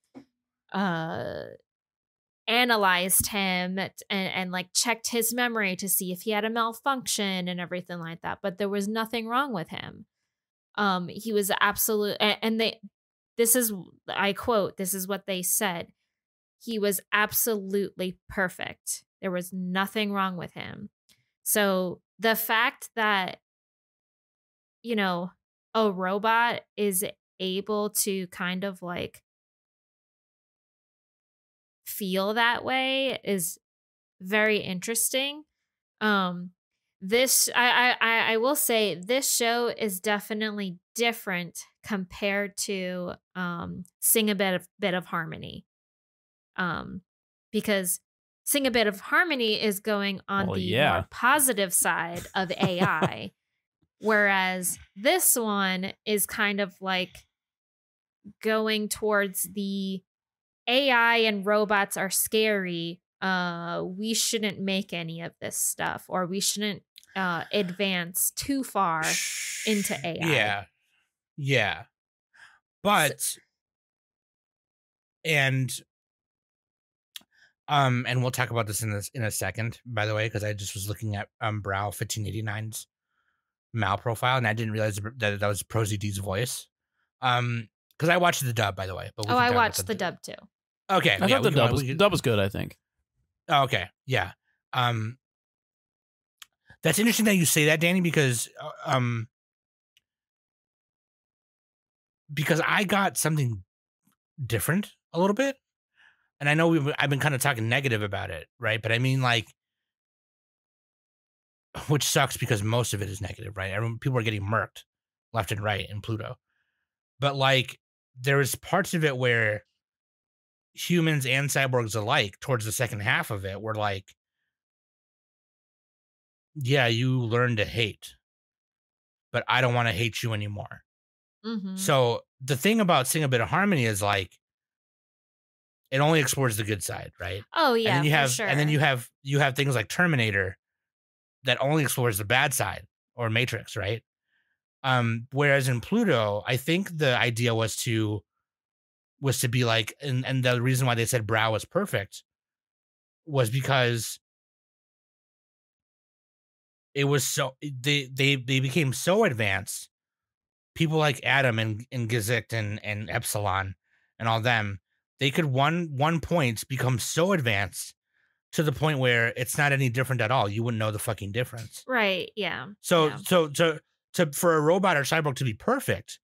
analyzed him and like checked his memory to see if he had a malfunction and everything like that, but there was nothing wrong with him. He was absolute, and I quote, this is what they said: he was absolutely perfect. There was nothing wrong with him. So the fact that a robot is able to kind of like feel that way is very interesting. This I will say this show is definitely different compared to Sing a Bit of Harmony. Because Sing a Bit of Harmony is going on more positive side of AI, whereas this one is kind of like going towards the AI and robots are scary. We shouldn't make any of this stuff, or we shouldn't advance too far into AI. Yeah. But And we'll talk about this in a second, by the way, because I just was looking at Brow 1589's Mal profile, and I didn't realize that was Prosy D's voice. Because I watched the dub, by the way. But I watched the dub too. Okay, I thought the dub was good, I think. Oh, okay, yeah. That's interesting that you say that, Danny, because I got something different a little bit. And I know I've been kind of talking negative about it, right? But I mean, like, which sucks because most of it is negative, right? People are getting murked left and right in Pluto. But, like, there is parts of it where humans and cyborgs alike, towards the second half of it, were like, yeah, you learn to hate, but I don't want to hate you anymore. Mm-hmm. So the thing about Sing a Bit of Harmony is, like, it only explores the good side, right? Oh yeah, and then for sure. And then you have things like Terminator that only explores the bad side, or Matrix, right? Whereas in Pluto, I think the idea was to be like, and the reason why they said Brow was perfect was because it was so they became so advanced. People like Adam and Geshict and Epsilon and all them, they could one point become so advanced to the point where it's not any different at all. You wouldn't know the fucking difference. Right. Yeah. So yeah. for a robot or cyborg to be perfect,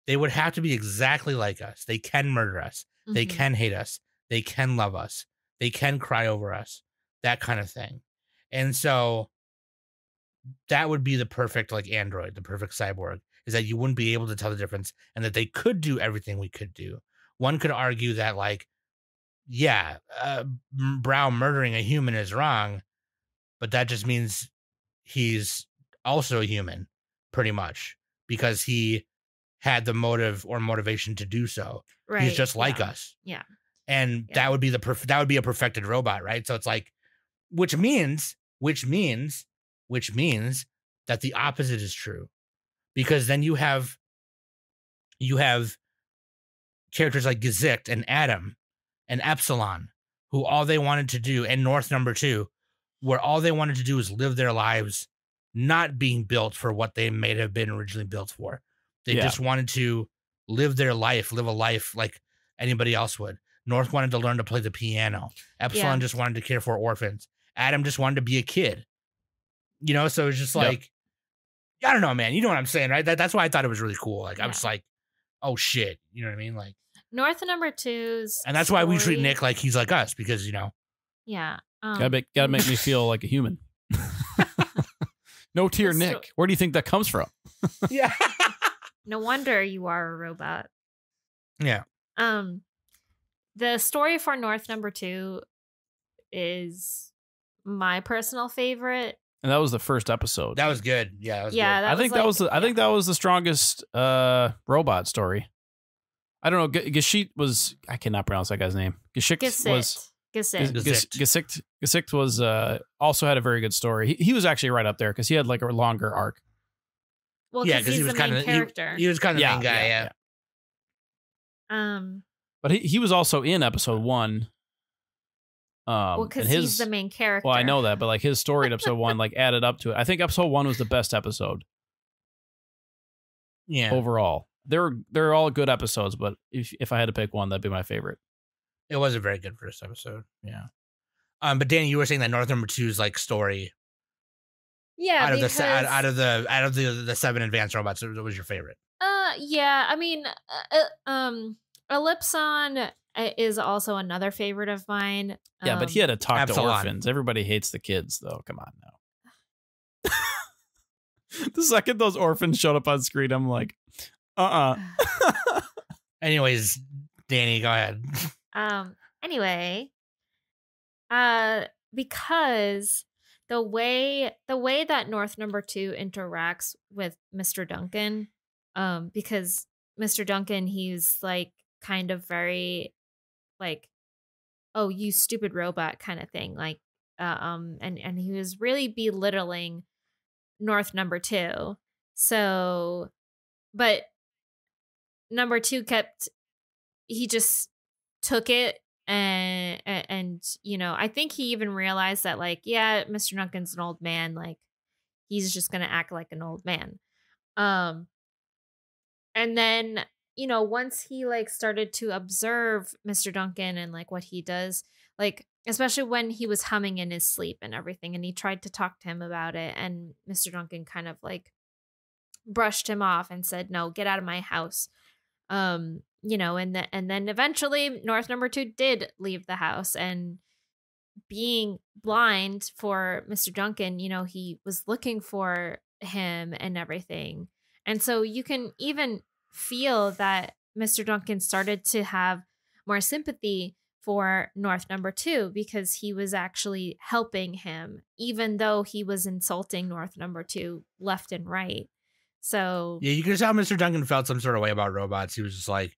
they would have to be exactly like us. They can murder us. Mm-hmm. They can hate us. They can love us. They can cry over us. That kind of thing. And so that would be the perfect, like, android, the perfect cyborg, is that you wouldn't be able to tell the difference, and that they could do everything we could do. One could argue that, like, yeah, Brow murdering a human is wrong, but that just means he's also a human, pretty much, because he had the motive or motivation to do so. Right. He's just like us. Yeah. And that would be that would be a perfected robot, right? So it's like, which means that the opposite is true, because then you have characters like Geshict and Adam and Epsilon, who all they wanted to do, and North Number 2, where all they wanted to do is live their lives, not being built for what they may have been originally built for. They just wanted to live a life like anybody else would. North wanted to learn to play the piano. Epsilon just wanted to care for orphans. Adam just wanted to be a kid. You know, so it's just like, I don't know, man. You know what I'm saying, right? That's why I thought it was really cool. Like, I was like, oh shit. You know what I mean? Like, North Number 2's and that's why we treat Nick like he's like us, because, you know. Yeah. Gotta make me feel like a human. No tier Nick. Where do you think that comes from? Yeah. No wonder you are a robot. Yeah. The story for North Number 2 is my personal favorite. And that was the first episode. That was good. Yeah. That was good. I think that was the strongest robot story. I don't know. Geshict was, I cannot pronounce that guy's name. Geshict was also had a very good story. He was actually right up there because he had like a longer arc. Well, because he was kind of character. He was kind of the main guy. Yeah. But he was also in episode 1. Well, because he's the main character. Well, I know that, but like his story in episode 1 like added up to it. I think episode 1 was the best episode. Yeah. Overall, they're all good episodes, but if I had to pick one, that'd be my favorite. It was a very good first episode. Yeah. But Danny, you were saying that North Number 2's like story. Yeah. Out of the 7 advanced robots, what was your favorite? Yeah. I mean, Ellipson is also another favorite of mine. Yeah, but he had to talk to orphans. Everybody hates the kids, though. Come on now. The second those orphans showed up on screen, I'm like, Anyways, Danny, go ahead. Anyway, because the way that North Number 2 interacts with Mr. Duncan, because Mr. Duncan, he's like kind of very like, oh, you stupid robot kind of thing, like, and he was really belittling North Number 2. So, but Number 2 he just took it and you know, I think he even realized that like, yeah, Mr. Duncan's an old man, like he's just gonna act like an old man. Um and then, you know, once he like started to observe Mr. Duncan and like what he does, like especially when he was humming in his sleep and everything, and he tried to talk to him about it, and Mr. Duncan kind of like brushed him off and said, "No, get out of my house." You know, and then eventually North number 2 did leave the house, and being blind for Mr. Duncan, you know, he was looking for him and everything. And so you can even feel that Mr. Duncan started to have more sympathy for North number 2 because he was actually helping him, even though he was insulting North number 2 left and right. So yeah, you can tell Mr. Duncan felt some sort of way about robots. He was just like,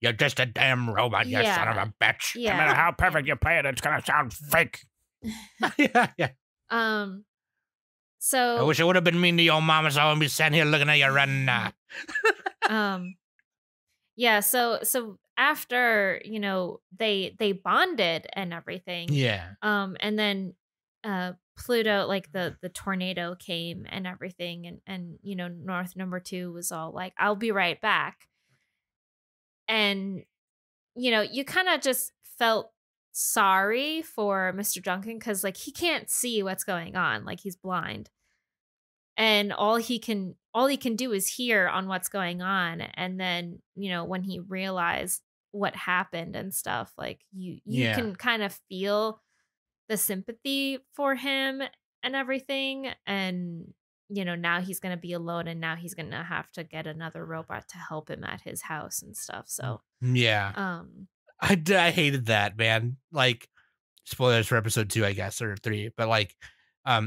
"You're just a damn robot, you son of a bitch. Yeah. No matter how perfect you play it, it's gonna sound fake." Yeah. So I wish it would have been mean to your mama, so I wouldn't be sitting here looking at you running now. Yeah, so after, you know, they bonded and everything. Yeah. And then Pluto, like the tornado came and everything, and you know, North number 2 was all like, "I'll be right back." And you know, you kind of just felt sorry for Mr. Duncan because like he can't see what's going on, like he's blind, and all he can do is hear on what's going on. And then, you know, when he realized what happened and stuff, like you can kind of feel the sympathy for him and everything. And you know, now he's gonna be alone, and now he's gonna have to get another robot to help him at his house and stuff. So yeah, I hated that, man. Like, spoilers for episode 2, I guess, or 3, but like,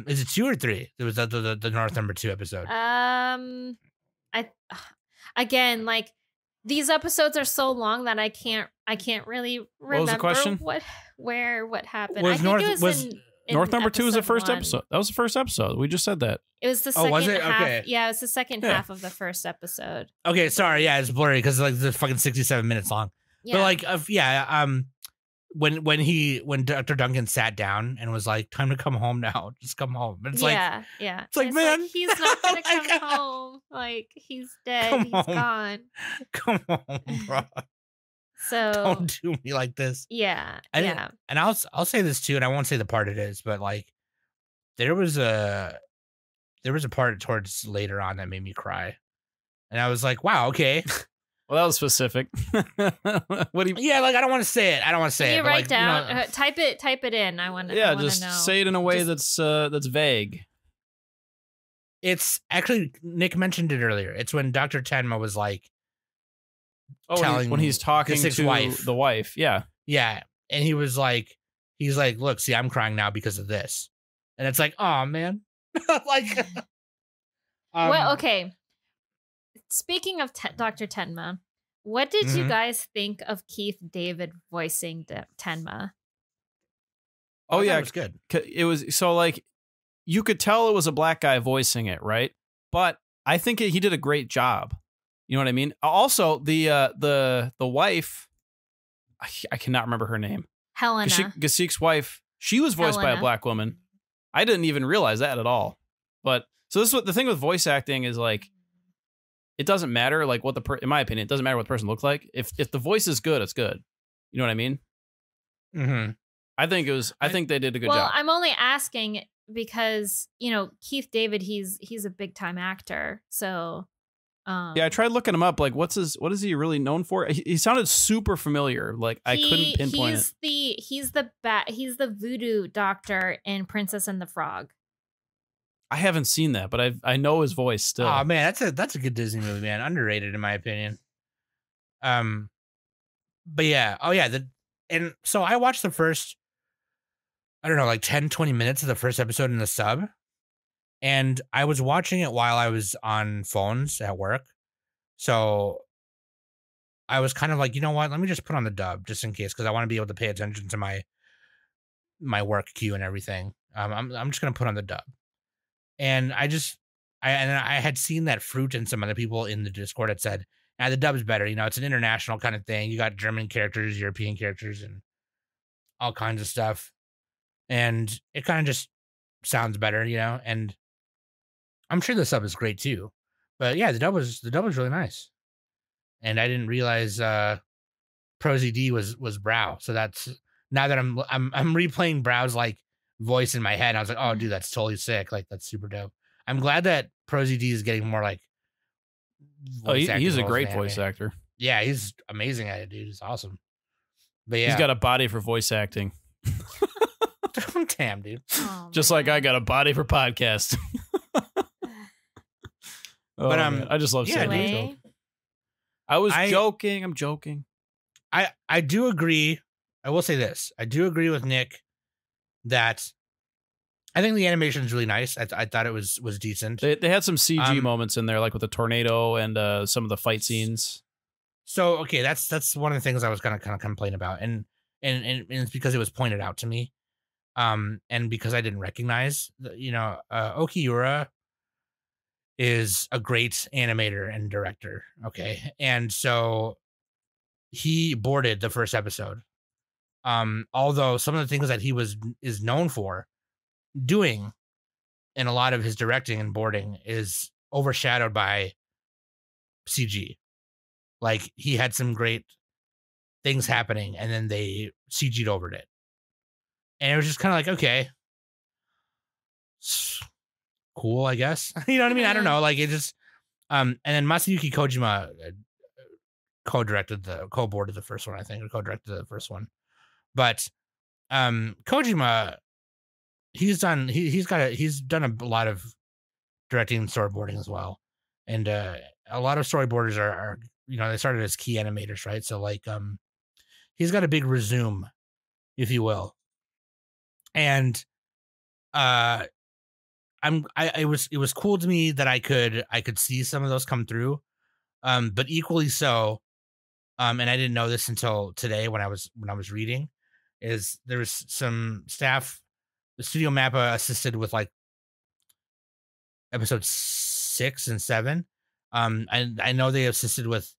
is it 2 or 3? It was the North number 2 episode. I again, like these episodes are so long that I can't really remember what happened. Was it was North number 2 was the first 1. episode. That was the first episode. We just said that. It was the second was it? half. Okay. Yeah, it was the second half of the first episode. Okay, sorry. Yeah, it's blurry because like it's fucking 67 minutes long. Yeah. But like, when Dr. Duncan sat down and was like, "Time to come home now. Just come home." It's yeah. It's like, man, like, he's not gonna come home. Like he's dead. He's gone. Come home, bro. So don't do me like this. Yeah. And I'll say this too, and I won't say the part it is, but like there was a part towards later on that made me cry. And I was like, wow, okay. Well, that was specific. What do you? Yeah, like I don't want to say it. I don't want to say it. You write like, down, you know, type it in. I want to. Yeah, I wanna just know. say it in a way that's vague. It's actually Nick mentioned it earlier. It's when Dr. Tenma was like, when he's talking to the wife. Yeah. Yeah. And he's like, "Look, see, I'm crying now because of this." And it's like, oh man. Like well, okay. Speaking of Dr. Tenma, what did you guys think of Keith David voicing Tenma? Oh yeah, it was good. It was so like you could tell it was a black guy voicing it, right? But I think he did a great job. You know what I mean? Also, the wife, I cannot remember her name. Helena. Gesict's wife. She was voiced by a black woman. I didn't even realize that at all. But so this is what the thing with voice acting is like. It doesn't matter like what in my opinion, it doesn't matter what the person looks like. If the voice is good, it's good. You know what I mean? Mm-hmm. I think they did a good job. Well, I'm only asking because, you know, Keith David, he's a big time actor. So yeah, I tried looking him up. Like, what is he really known for? He sounded super familiar. Like I couldn't pinpoint it. He's the voodoo doctor in Princess and the Frog. I haven't seen that, but I know his voice still. Oh man, that's a good Disney movie, man. Underrated in my opinion. But yeah, and so I watched the first, I don't know, like 10, 20 minutes of the first episode in the sub. And I was watching it while I was on phones at work. So I was kind of like, you know what? Let me just put on the dub just in case, because I want to be able to pay attention to my work queue and everything. I'm just gonna put on the dub. And I had seen that Fruit and some other people in the Discord had said And the dub's better. You know, it's an international kind of thing. You got German characters, European characters, and all kinds of stuff. And it kind of just sounds better, you know. And I'm sure the sub is great too. But yeah, the dub was really nice. And I didn't realize Prosy D was Brow. So that's now that I'm replaying Brow's like voice in my head. I was like, oh, dude, that's totally sick. Like that's super dope. I'm glad that Prosy D is getting more like. He's a great voice actor. Yeah, he's amazing at it, dude. He's awesome. But yeah, he's got a body for voice acting. Damn, dude. Oh, just like I got a body for podcast. But I just love saying that joke. I was joking. I'm joking. I do agree. I will say this. I do agree with Nick that I think the animation is really nice. I thought it was decent. They had some CG moments in there, like with the tornado and some of the fight scenes. So okay, that's one of the things I was gonna kind of complain about, and it's because it was pointed out to me, and because I didn't recognize, Okiura is a great animator and director. Okay, and so he boarded the first episode. Although some of the things that he is known for doing in a lot of his directing and boarding is overshadowed by CG. Like he had some great things happening and then they CG'd over it. And it was just kind of like, okay, cool, I guess. You know what I mean? I don't know. Like it just, and then Masayuki Kojima co-boarded the first one, I think, or co-directed the first one. But Kojima, he's done a lot of directing and storyboarding as well, and a lot of storyboarders are they started as key animators, right? So like he's got a big resume, if you will, and it was cool to me that I could see some of those come through, but equally so, and I didn't know this until today when I was reading, is there was some staff. The Studio Mappa assisted with like episodes 6 and 7. I know they assisted with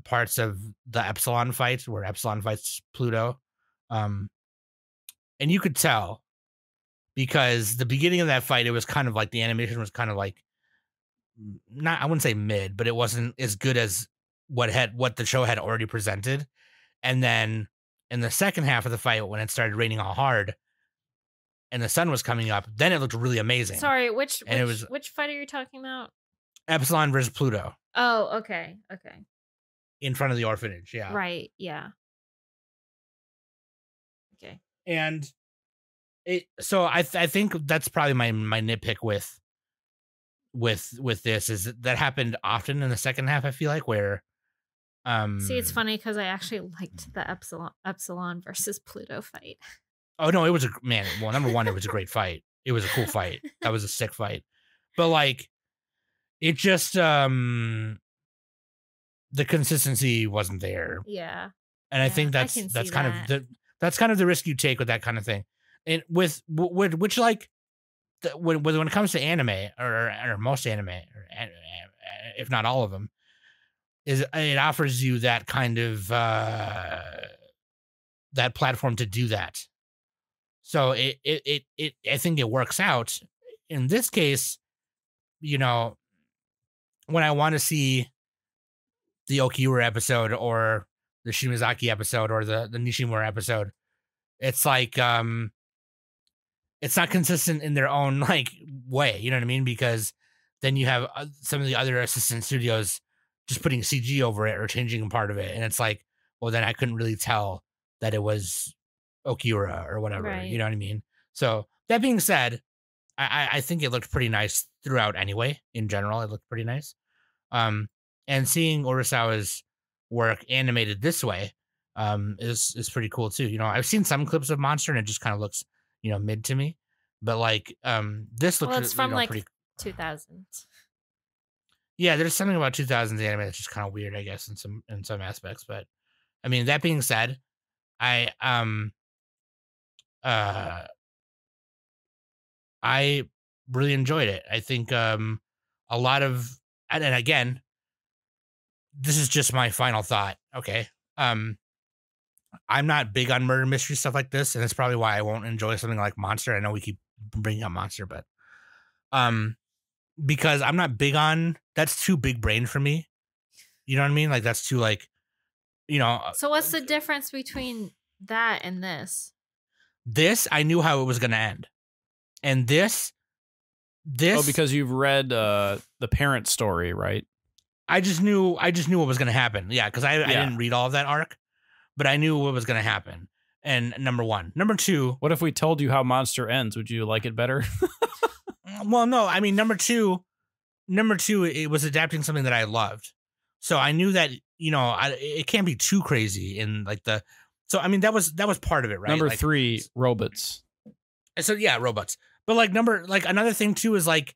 parts of the Epsilon fight where Epsilon fights Pluto. And you could tell because the beginning of that fight, it was kind of like the animation was kind of like I wouldn't say mid, but it wasn't as good as what the show had already presented. And then in the second half of the fight, when it started raining all hard, and the sun was coming up, then it looked really amazing. Sorry, which fight are you talking about? Epsilon versus Pluto. Oh, okay. In front of the orphanage, yeah. Right, yeah. Okay. And so I think that's probably my nitpick with this is that happened often in the second half, I feel like, where see, it's funny because I actually liked the Epsilon versus Pluto fight. Oh no, it was number one, it was a great fight. It was a cool fight. That was a sick fight. But like it just the consistency wasn't there. Yeah. And I think that's kind of the risk you take with that kind of thing. And with which like when it comes to anime or most anime, or if not all of them, is it offers you that kind of that platform to do that. So it I think it works out. In this case, when I want to see the Okiura episode or the Shimazaki episode or the Nishimura episode, it's like it's not consistent in their own like way, you know what I mean? Because then you have some of the other assistant studios just putting CG over it or changing a part of it, and it's like, well, then I couldn't really tell that it was Okiura or whatever, right. You know what I mean? So that being said, I think it looked pretty nice throughout anyway. In general, it looked pretty nice. And seeing Urasawa's work animated this way is pretty cool too. I've seen some clips of Monster and it just kind of looks mid to me, but like this looks it's from like pretty 2000s. Yeah, there's something about 2000s anime that's just kind of weird, I guess, in some aspects. But I mean, that being said, I really enjoyed it. I think a lot of, and again, this is just my final thought. Okay. I'm not big on murder mystery stuff like this, and that's probably why I won't enjoy something like Monster. I know we keep bringing up Monster, but because I'm not big on, that's too big brain for me. You know what I mean? Like that's too like, you know. So what's the difference between that and this? This I knew how it was going to end, and this. Oh, because you've read the parent story, right? I just knew what was going to happen. Yeah, because I didn't read all of that arc, but I knew what was going to happen. And number one. Number two. What if we told you how Monster ends? Would you like it better? Well, no. I mean, number two, it was adapting something that I loved. So I knew that, you know, it can't be too crazy in like the. So, I mean, that was part of it, right? Number like, 3, robots. So, yeah, robots. But like another thing too is like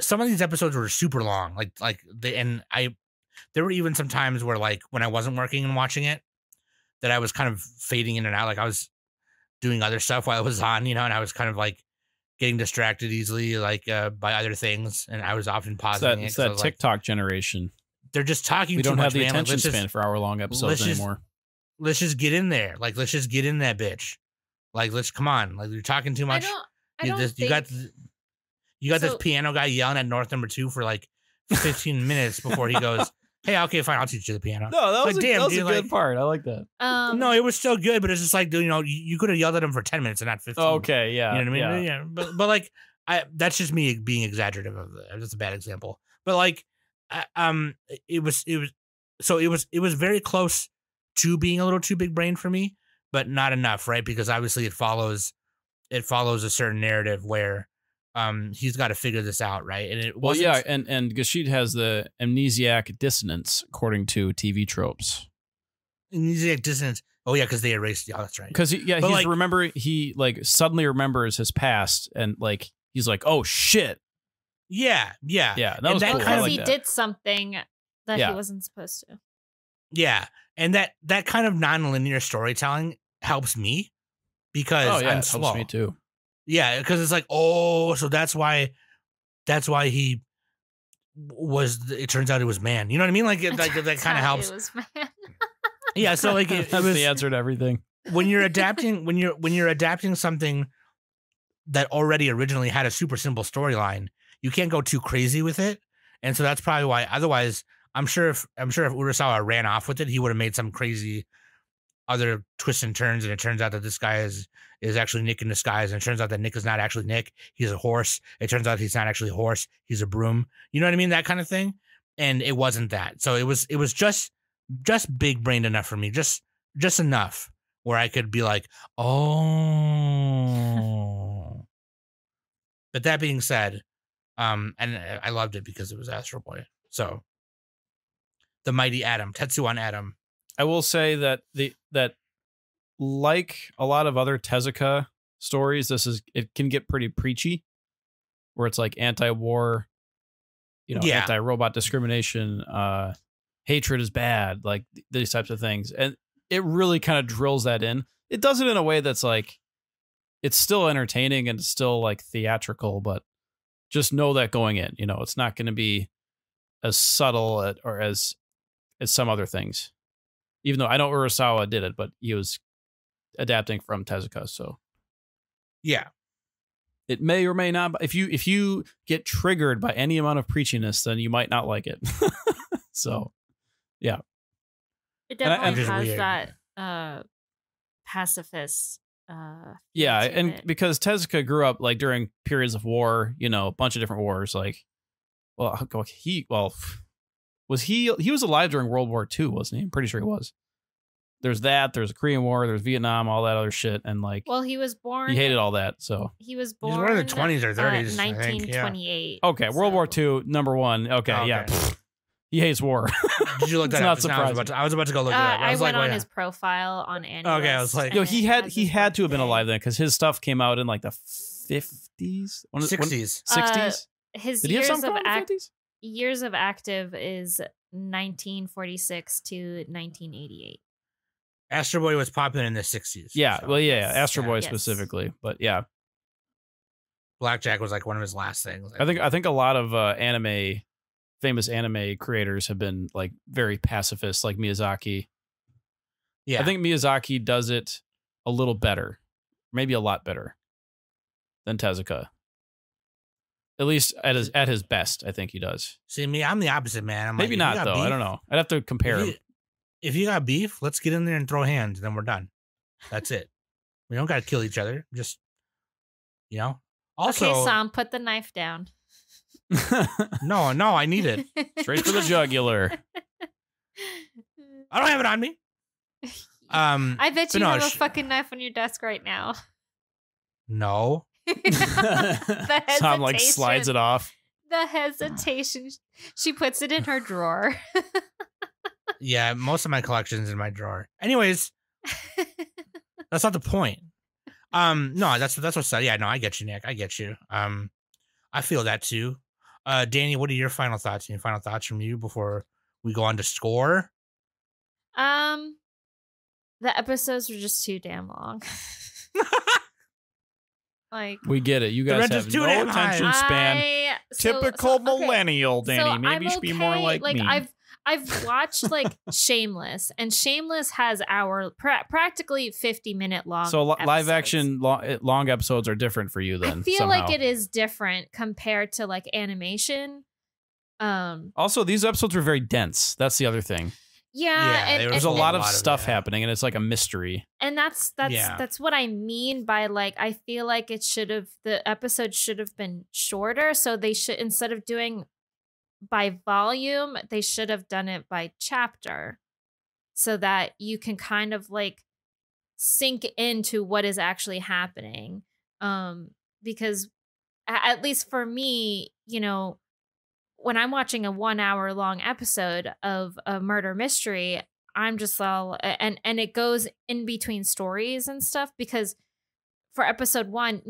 some of these episodes were super long. There were even some times where like when I wasn't working and watching it, that I was kind of fading in and out. Like I was doing other stuff while it was on, you know, and I was kind of like getting distracted easily, like by other things, and I was often pausing it. It's that TikTok generation. They're just talking. We too don't much, have the man. attention span for hour-long episodes anymore. Let's just get in there. Like let's just get in that bitch. Like let's come on. Like you're talking too much. You got this piano guy yelling at North number 2 for like 15 minutes before he goes, "Hey, okay, fine, I'll teach you the piano." No, that was a good part. I like that. No, it was still good, but it's just like, you know, you could have yelled at him for 10 minutes and not 15. Okay, yeah. You know what I mean? Yeah. But like, that's just me being exaggerative of it. That's a bad example. But like, it was very close to being a little too big brain for me, but not enough, right? Because obviously it follows a certain narrative where he's got to figure this out, right? And it was and Geshict has the amnesiac dissonance according to TV tropes. Amnesiac dissonance. Oh yeah, because they erased. Yeah, that's right. Because he like suddenly remembers his past, and like he's like, oh shit. Yeah. That was cool. Because he did something that he wasn't supposed to. Yeah, and that kind of non-linear storytelling helps me because I'm slow. Helps me too. Yeah, because it's like, so that's why he was. It turns out it was man. You know what I mean? Like that kind of helps. It was man. Yeah, so like that's the answer to everything. When you're adapting, when you're adapting something that already originally had a super simple storyline, you can't go too crazy with it, and so that's probably why. Otherwise, I'm sure if Urasawa ran off with it, he would have made some crazy other twists and turns, and it turns out that this guy is actually Nick in disguise, and it turns out that Nick is not actually Nick. He's a horse. It turns out he's not actually a horse. He's a broom. You know what I mean? That kind of thing. And it wasn't that. So it was just big brained enough for me. Just enough where I could be like, oh. But that being said, and I loved it because it was Astro Boy. So the mighty Atom, Tetsuan Atom. I will say that that like a lot of other Tezuka stories, it can get pretty preachy, where it's like anti-war, anti-robot discrimination, hatred is bad, like these types of things, and it really kind of drills that in. It does it in a way that's like it's still entertaining and still like theatrical, but just know that going in, it's not going to be as subtle or as some other things. Even though I know Urasawa did it, but he was adapting from Tezuka, so yeah, it may or may not. If you get triggered by any amount of preachiness, then you might not like it. So, yeah, it definitely has that pacifist. Yeah, and because Tezuka grew up like during periods of war, a bunch of different wars. Like, he was alive during World War II, wasn't he? I'm pretty sure he was. There's that. There's the Korean War. There's Vietnam. All that other shit. And like, well, he was born. He hated all that. So he was born. He was born in the 20s or 30s. 1928. Yeah. Okay, World War II, number one. Okay, yeah. He hates war. Did you look that up? Not surprising. I was about to go look it up. I went on his profile on Annie. Okay, I was like, he had to have been alive then because his stuff came out in like the 50s, 60s, 60s. His Did he have something in the 50s? Years of active is 1946 to 1988. Astro Boy was popular in the 60s. Yeah, so. well, yeah, Astro Boy specifically, but yeah, Blackjack was like one of his last things. I think a lot of anime famous anime creators have been like very pacifist, like Miyazaki. Yeah. I think Miyazaki does it a little better, maybe a lot better than Tezuka. At least at his best, I think he does. See, me, I'm the opposite, man. I'm maybe like, not, though. Beef, I don't know. I'd have to compare him. If you got beef, let's get in there and throw hands, then we're done. That's it. We don't got to kill each other. Just, Also, okay, Sam, put the knife down. No, I need it. Straight for the jugular. I don't have it on me. I bet you have a fucking knife on your desk right now. No. Tom like slides it off. The hesitation. She puts it in her drawer. Yeah, most of my collection's in my drawer. Anyways, that's not the point. No, that's what's sad. Yeah, no, I get you, Nick. I get you. I feel that too. Danny, what are your final thoughts? Any final thoughts from you before we go on to score? The episodes were just too damn long. Like, we get it. You guys have no attention span. Typical millennial, Danny. So maybe you should be more like me. I've watched like Shameless, and Shameless has practically 50-minute long. So episodes. Live action long episodes are different for you then. I feel like it is different compared to like animation. Also, these episodes were very dense. That's the other thing. Yeah, there's a lot of stuff happening, and it's like a mystery. And that's what I mean by like, I feel like the episode should have been shorter. So they should, instead of doing by volume, they should have done it by chapter, so that you can kind of like sink into what is actually happening. Because at least for me, when I'm watching a 1 hour long episode of a murder mystery, I'm just all, and it goes in between stories and stuff, because for episode 1,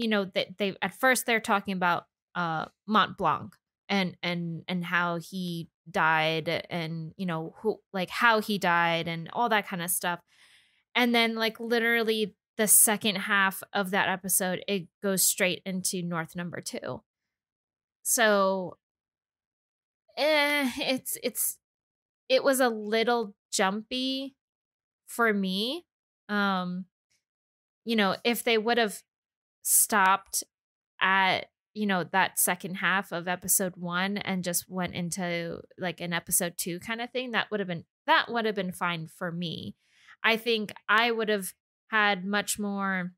they at first they're talking about Mont Blanc and how he died, and how he died and all that kind of stuff. And then like literally the second half of that episode, it goes straight into North Number 2. So it was a little jumpy for me. If they would have stopped at that second half of episode 1 and just went into like an episode 2 kind of thing, that would have been fine for me. I think I would have had much more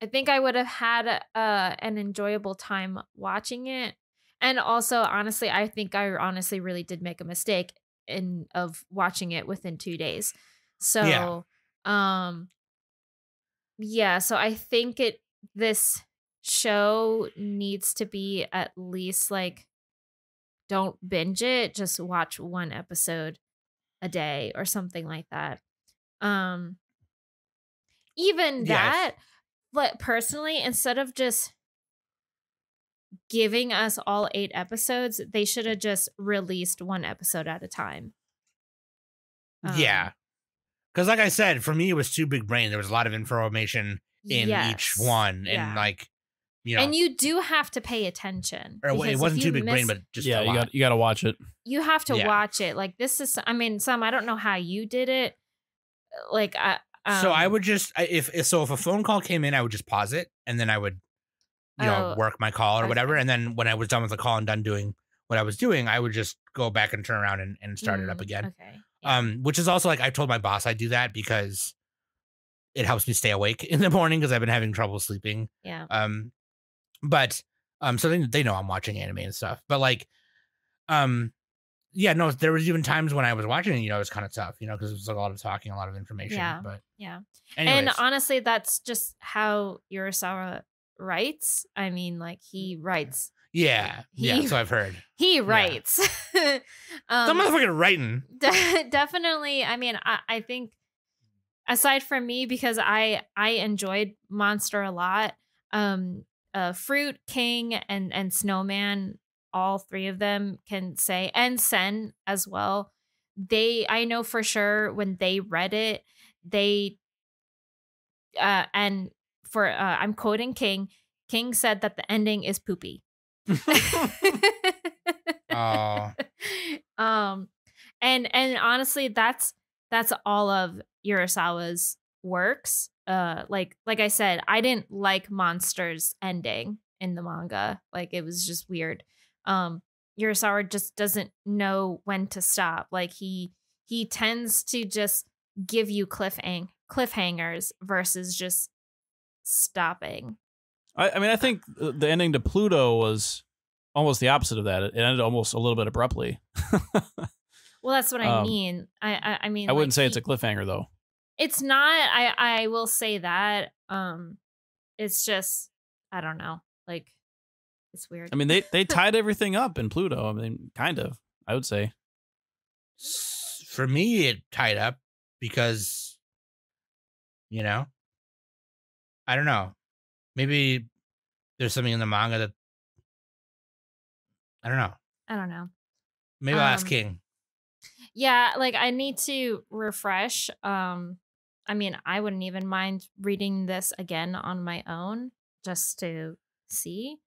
I think I would have had an enjoyable time watching it. And also, honestly, I think I honestly really did make a mistake of watching it within 2 days. So, so I think this show needs to be at least like, don't binge it, just watch one episode a day or something like that. Even that, but personally, instead of just giving us all 8 episodes, they should have just released 1 episode at a time. Yeah. Because like I said, for me, it was too big brain. There was a lot of information in each one. And like, and you do have to pay attention. Or it wasn't too big brain, but just a lot. You got to watch it. You have to watch it. Like this is, Sam, I don't know how you did it. Like, so I would just, if a phone call came in, I would just pause it, and then I would, work my call or whatever. And then when I was done with the call and done doing what I was doing, I would just go back and turn around and start it up again. Okay. Yeah. Which is also like, I told my boss I do that because it helps me stay awake in the morning because I've been having trouble sleeping. Yeah. But so they know I'm watching anime and stuff. But like, yeah, no, there was even times when I was watching it, it was kind of tough, because it was a lot of talking, a lot of information. Yeah. But yeah. Anyways. And honestly, that's just how Urasawa writes. I mean, like he writes. Yeah. So I've heard. He writes. The motherfucking writing. Definitely. I mean, I think aside from me, because I enjoyed Monster a lot, Fruit, King, and Snowman, all 3 of them can say, and Sen as well. I know for sure when they read it, I'm quoting King. King said that the ending is poopy. Oh. And honestly, that's all of Urasawa's works. Like I said, I didn't like Monsters ending in the manga. Like it was just weird. Urasawa just doesn't know when to stop. Like he tends to just give you cliffhangers versus just stopping. I mean, I think the ending to Pluto was almost the opposite of that. It ended almost a little bit abruptly. Well, that's what I mean. I mean, I wouldn't say it's a cliffhanger though. It's not. I will say that. It's just, I don't know. Like, it's weird. I mean, they tied everything up in Pluto. I mean, kind of. I would say. For me, it tied up because, you know, I don't know. Maybe there's something in the manga that I don't know. Maybe I'll ask King. Yeah, like I need to refresh. I mean, I wouldn't even mind reading this again on my own just to see.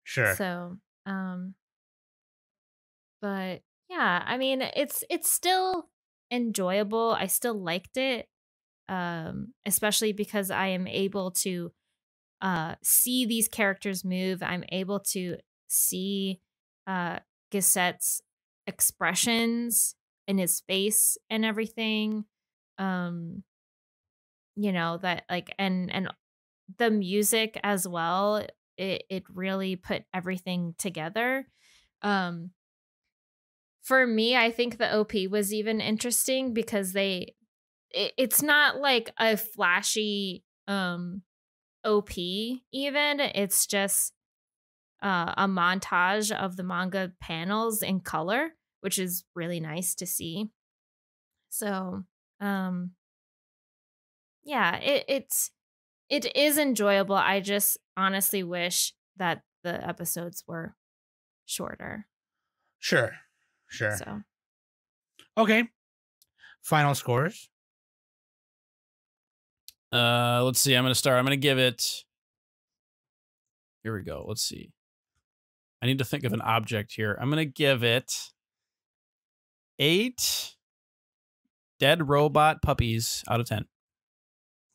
Sure. So, but yeah, I mean, it's still enjoyable. I still liked it. Especially because I am able to see these characters move. I'm able to see Gesict's expressions in his face and everything. You know, that like and the music as well. It really put everything together. For me, I think the OP was even interesting because it's not like a flashy OP even. It's just a montage of the manga panels in color, which is really nice to see. So, yeah, it is enjoyable. I just honestly wish that the episodes were shorter. Sure. So, okay. Final scores. Let's see. I'm going to start. I'm going to give it. Here we go. Let's see. I need to think of an object here. I'm going to give it 8 dead robot puppies out of 10.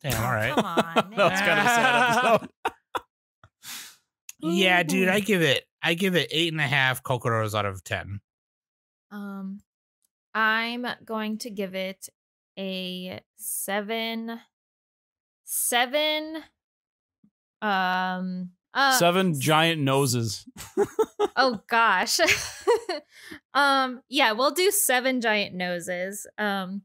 Damn, all right. Come on. That's kind of a sad episode. Yeah, dude, I give it 8.5 Kokoros out of 10. I'm going to give it a 7. 7 7 giant noses. Oh gosh. Yeah, we'll do 7 giant noses. Oh,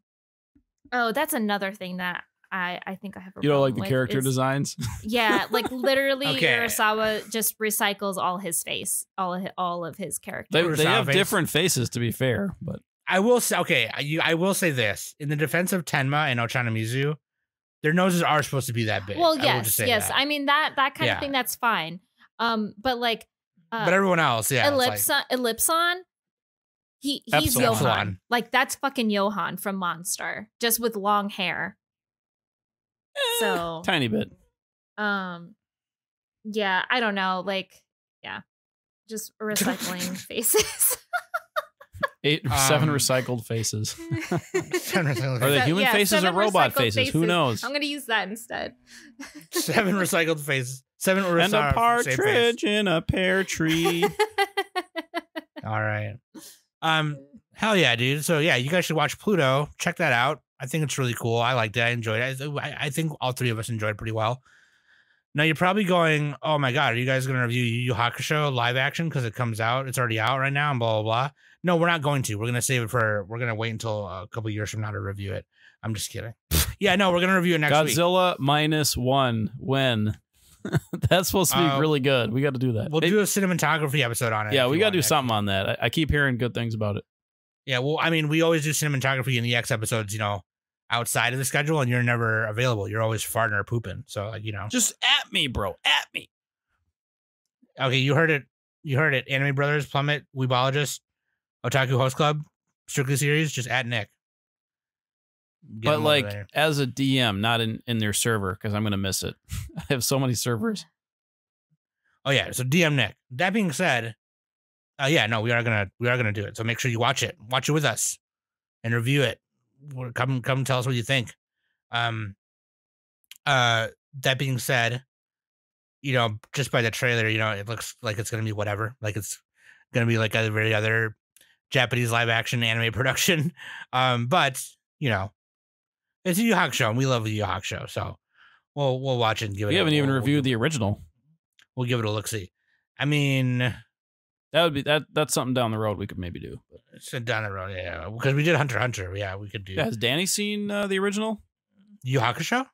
that's another thing that I think I have a You don't like problem the with character is- designs? Yeah, like literally Okay. Urasawa just recycles all his face, all of his characters. They have face. different faces, to be fair, but I will say, I will say this. In the defense of Tenma and Ochana-Mizu, their noses are supposed to be that big. Well, I will just yes. say that. I mean that kind Yeah. of thing, that's fine. But like But everyone else, yeah. it's like- Ellipson, he's Epsilon. Johan. Like that's fucking Johan from Monster, just with long hair. So tiny bit. yeah, I don't know. Like, yeah. Just recycling faces. 7 recycled faces. Are they So, human faces or 7 robot recycled faces? Who knows? I'm gonna use that instead. 7 recycled faces. 7 And a same face. partridge in a pear tree. All right. Hell yeah, dude. So yeah, you guys should watch Pluto. Check that out. I think it's really cool. I liked it. I enjoyed it. I think all 3 of us enjoyed it pretty well. Now you're probably going, oh my god, are you guys going to review Yu Yu Hakusho live action because it comes out? It's already out right now and blah blah blah. No, we're not going to. We're going to save it for. We're going to wait until a couple years from now to review it. I'm just kidding. Yeah, no, we're going to review it next week. Godzilla -1. When? That's supposed to be really good. We got to do that. We'll do a cinematography episode on it. Yeah, if we you got to want do next something week. on that. I keep hearing good things about it. Yeah, well, I mean, we always do cinematography in the X episodes, outside of the schedule, and you're never available. You're always farting or pooping. So, like, Just at me, bro. At me. Okay, you heard it. You heard it. Anime Brothers, Plummet, Weebologist, Otaku Host Club, Strictly Series, just at Nick. Get But him over like there. as a DM, not in their server, because I'm gonna miss it. I have so many servers. Oh yeah, so DM Nick. That being said, yeah, no, we are gonna do it. So make sure you watch it with us, and review it. Come tell us what you think. That being said, just by the trailer, it looks like it's gonna be whatever. Like it's gonna be like every other Japanese live action anime production. But it's a Yu Hakusho, and we love the Yu Hakusho, so we'll watch it and give it. We haven't even reviewed the original. We'll give it a look see. I mean, that would be that's something down the road we could maybe do. It's down the road, yeah, because we did Hunter x Hunter. Yeah, we could do. Yeah, has Danny seen the original Yu Hakusho?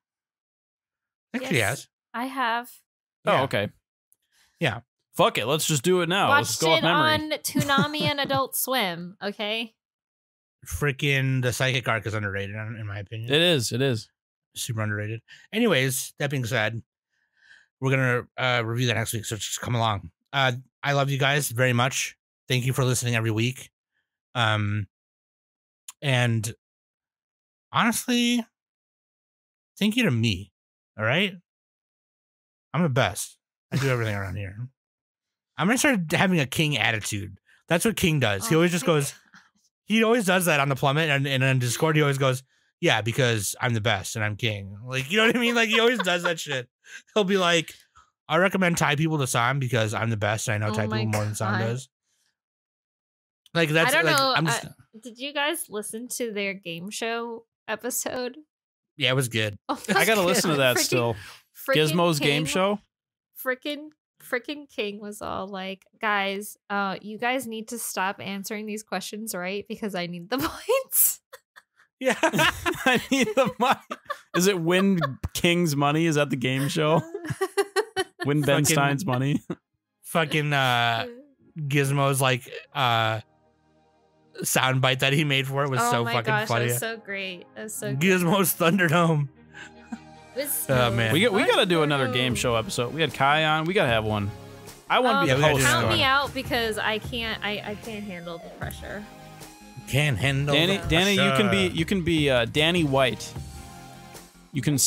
I think she has. I have. Oh, okay. Yeah. Fuck it. Let's just do it now. Let's go off memory. On Toonami and Adult Swim. Okay. Freaking the psychic arc is underrated, in my opinion. It is. It is super underrated. Anyways, that being said, we're gonna review that next week. So just come along. I love you guys very much. Thank you for listening every week. And honestly, thank you to me. All right. I'm the best. I do everything around here. I'm going to start having a King attitude. That's what King does. He always just goes, he always does that on the plummet. And on Discord, he always goes, yeah, because I'm the best and I'm king. Like, you know what I mean? Like, he always does that shit. He'll be like, I recommend Thai people to Sam because I'm the best. And I know Thai people more than Sam does. Like, that's, I don't know. I'm just, did you guys listen to their game show episode? Yeah, it was good. Oh, I got to listen to that still. Gizmo's game show? Freaking King was all like, guys, you guys need to stop answering these questions right because I need the points. Yeah. I need the money. Is it Win King's money? Is that the game show? Win Ben Stein's money? Fucking Gizmo's like soundbite that he made for it was so fucking funny. It was so great. It was so Gizmo's Thunderdome. Oh man, we gotta do another game show episode. We had Kai on. We gotta have one. I want to be a host. Count me out because I can't handle the pressure. Can't handle Danny, you can be Danny White. You can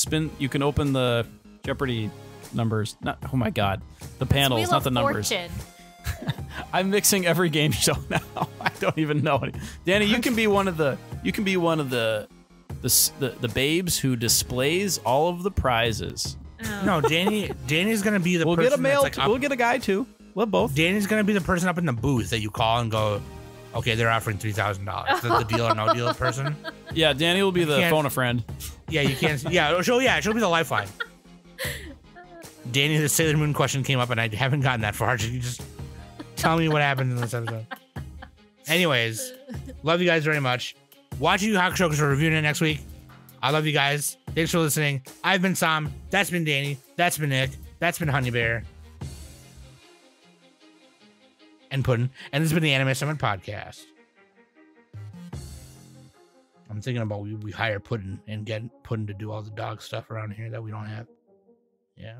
open the Jeopardy numbers. Oh my God, the panels, not the numbers. I'm mixing every game show now. I don't even know it. Danny, you can be one of the babes who displays all of the prizes. Oh. No, Danny's gonna be the person. We'll get a male. Like we'll get a guy too. We'll both. Danny's gonna be the person up in the booth that you call and go, okay, they're offering $3,000. The deal or no deal person. Yeah, Danny will be the phone a friend. Yeah, you can't. Yeah, she'll be the lifeline. Danny, the Sailor Moon question came up and I haven't gotten that far. You just tell me what happened in this episode. Anyways, love you guys very much. Watch Yu Hakusho because we're reviewing it next week. I love you guys. Thanks for listening. I've been Sam. That's been Danny. That's been Nick. That's been Honey Bear. And Puddin'. And this has been the Anime Summit Podcast. I'm thinking about we hire Puddin' and get Puddin' to do all the dog stuff around here that we don't have. Yeah.